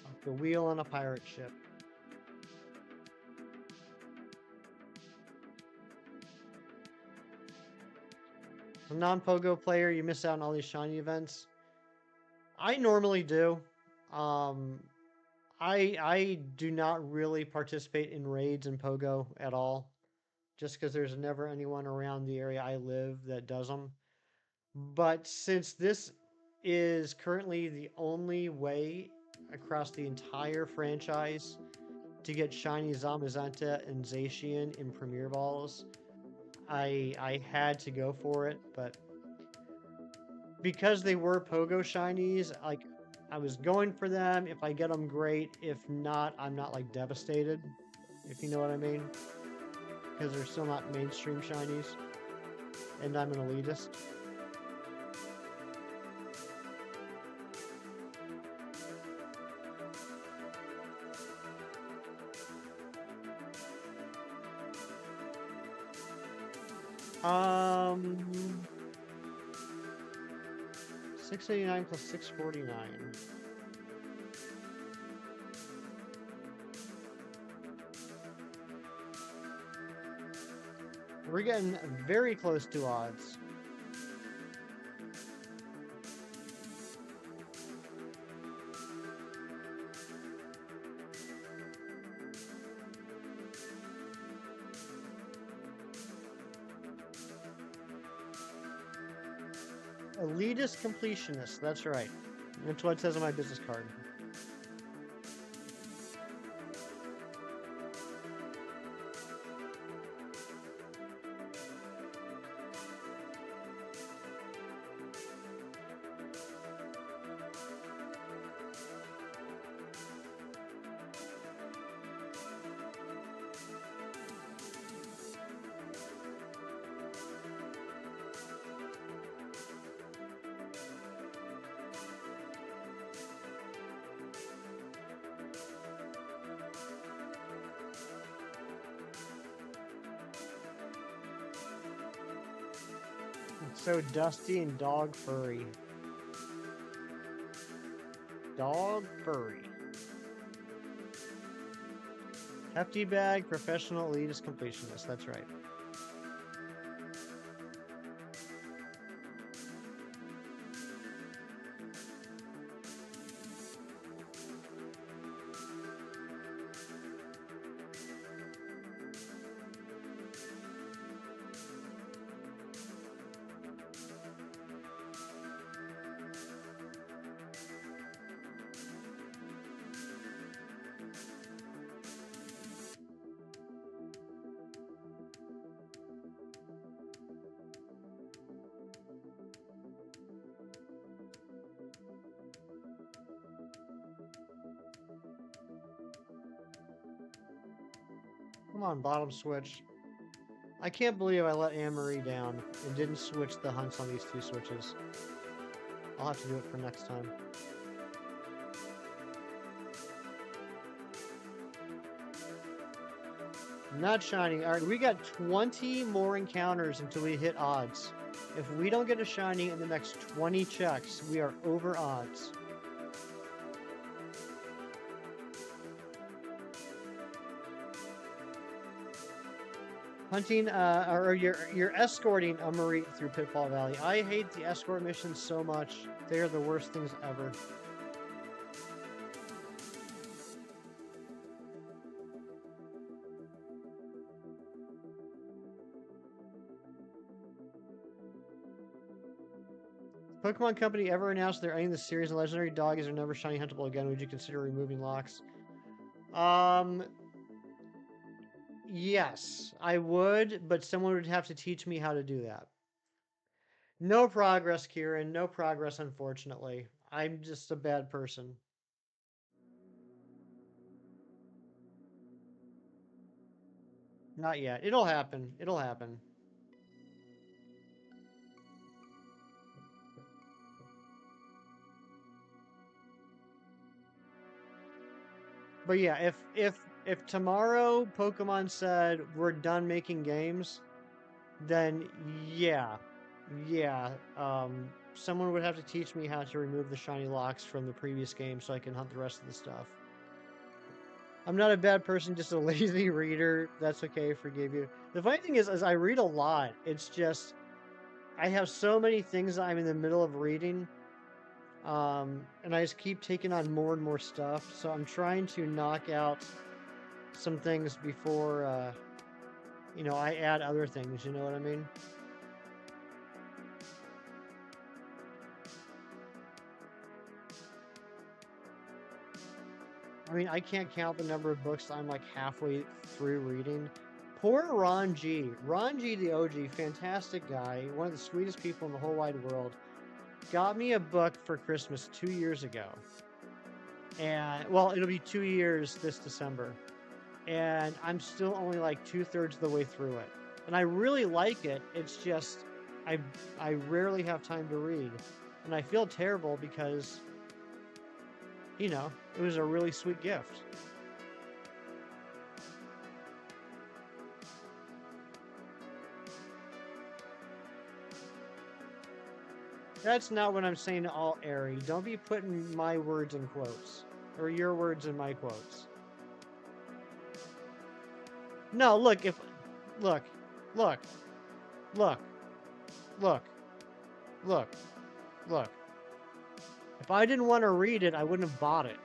Like the wheel on a pirate ship. As a non-Pogo player, you miss out on all these shiny events. I normally do. Um, I do not really participate in raids in Pogo at all, just because there's never anyone around the area I live that does them. But since this is currently the only way across the entire franchise to get shiny Zamazenta and Zacian in Premier Balls, I had to go for it. But because they were Pogo shinies, like I was going for them. If I get them, great. If not, I'm not like devastated, if you know what I mean. Because they're still not mainstream shinies. And I'm an elitist. $689 plus $649. We're getting very close to odds. Elitist completionist, that's right. That's what it says on my business card. It's so dusty and dog furry. Dog furry. Hefty bag, professional elitist completionist, that's right. Come on, bottom switch. I can't believe I let Anne-Marie down and didn't switch the hunts on these two switches. I'll have to do it for next time. Not shiny. Alright, we got 20 more encounters until we hit odds. If we don't get a shiny in the next 20 checks, we are over odds. Hunting, or you're escorting a Marie through Pitfall Valley. I hate the escort missions so much. They are the worst things ever. Pokemon Company ever announced they're ending the series and legendary doggies are never shiny huntable again? Would you consider removing locks? Yes, I would, but someone would have to teach me how to do that. No progress, Kieran. No progress, unfortunately. I'm just a bad person. Not yet. It'll happen. It'll happen. But yeah, if tomorrow Pokemon said we're done making games, then yeah, someone would have to teach me how to remove the shiny locks from the previous game so I can hunt the rest of the stuff. I'm not a bad person, just a lazy reader. That's okay, forgive you. The funny thing is I read a lot. It's just I have so many things I'm in the middle of reading. And I just keep taking on more and more stuff, so I'm trying to knock out some things before, I add other things, you know what I mean? I mean, I can't count the number of books I'm like halfway through reading. Poor Ron G. Ron G, the OG, fantastic guy, one of the sweetest people in the whole wide world. got me a book for Christmas 2 years ago. And, well, it'll be 2 years this December. And I'm still only like 2/3 of the way through it. And I really like it. It's just, I rarely have time to read. And I feel terrible because, you know, it was a really sweet gift. That's not what I'm saying at all, Ari. Don't be putting my words in quotes. Or your words in my quotes. No, look, if... Look. Look. Look. Look. Look. Look. If I didn't want to read it, I wouldn't have bought it.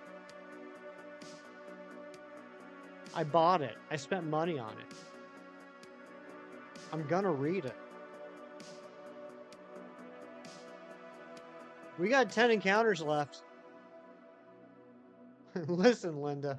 I bought it. I spent money on it. I'm gonna read it. We got 10 encounters left. Listen, Linda.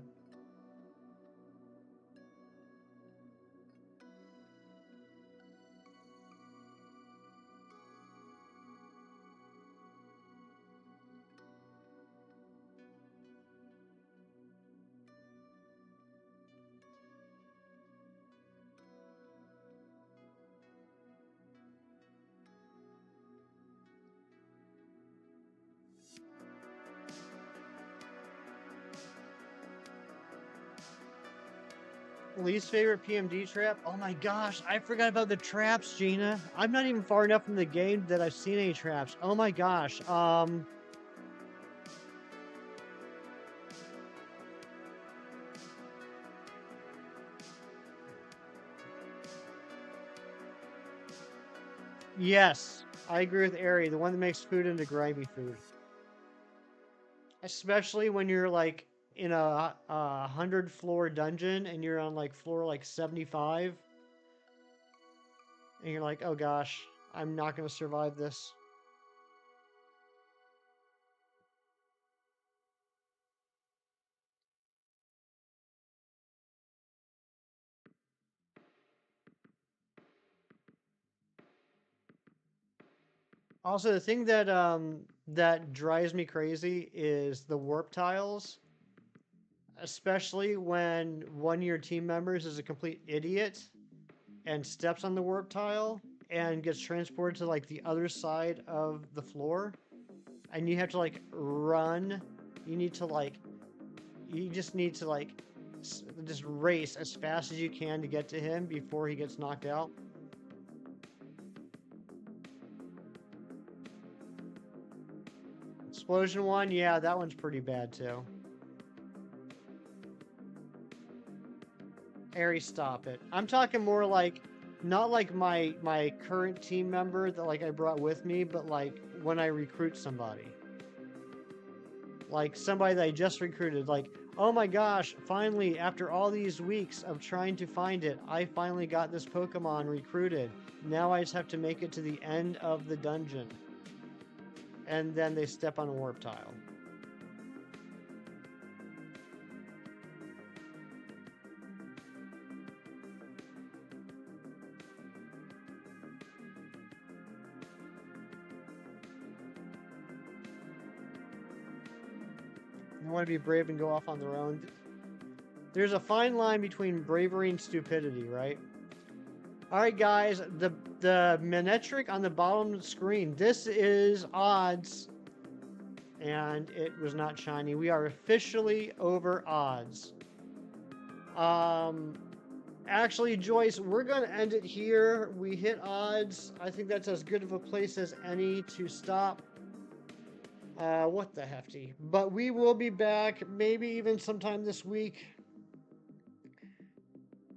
Least favorite PMD trap? Oh my gosh, I forgot about the traps, Gina. I'm not even far enough in the game that I've seen any traps. Oh my gosh. Yes, I agree with Ari, the one that makes food into grimy food. Especially when you're like in a 100-floor dungeon and you're on like floor like 75 and you're like, oh gosh, I'm not going to survive this. Also, the thing that that drives me crazy is the warp tiles, especially when one of your team members is a complete idiot and steps on the warp tile and gets transported to like the other side of the floor, and you have to like run. You need to like, you just need to like, just race as fast as you can to get to him before he gets knocked out. Explosion one, yeah, that one's pretty bad too. Ari, stop it. I'm talking more like, not like my current team member that like I brought with me, but like when I recruit somebody. Like somebody that I just recruited, like, oh my gosh, finally, after all these weeks of trying to find it, I finally got this Pokemon recruited. Now I just have to make it to the end of the dungeon. And then they step on a warp tile. They want to be brave and go off on their own. There's a fine line between bravery and stupidity, right? Alright guys, the Manectric on the bottom of the screen, this is odds, and it was not shiny. We are officially over odds. Actually, Joyce, we're going to end it here. We hit odds. I think that's as good of a place as any to stop. What the hefty. But we will be back, maybe even sometime this week.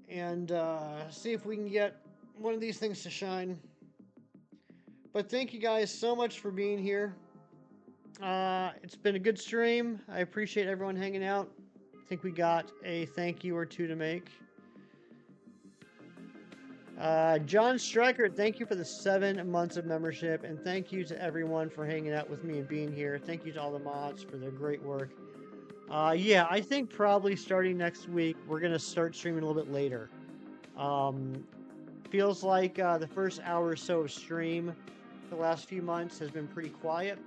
And see if we can get one of these things to shine. But thank you guys so much for being here. It's been a good stream. I appreciate everyone hanging out. I think we got a thank you or two to make. John Stryker, thank you for the 7 months of membership, and thank you to everyone for hanging out with me and being here. Thank you to all the mods for their great work. Yeah, I think probably starting next week, we're going to start streaming a little bit later. Feels like the first hour or so of stream, the last few months has been pretty quiet.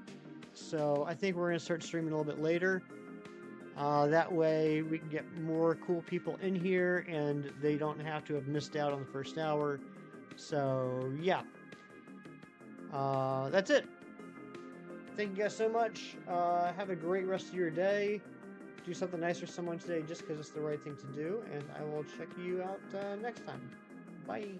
So I think we're going to start streaming a little bit later. That way we can get more cool people in here and they don't have to have missed out on the first hour. So yeah, that's it. Thank you guys so much. Have a great rest of your day. Do something nice for someone today just because it's the right thing to do. And I will check you out next time. Bye.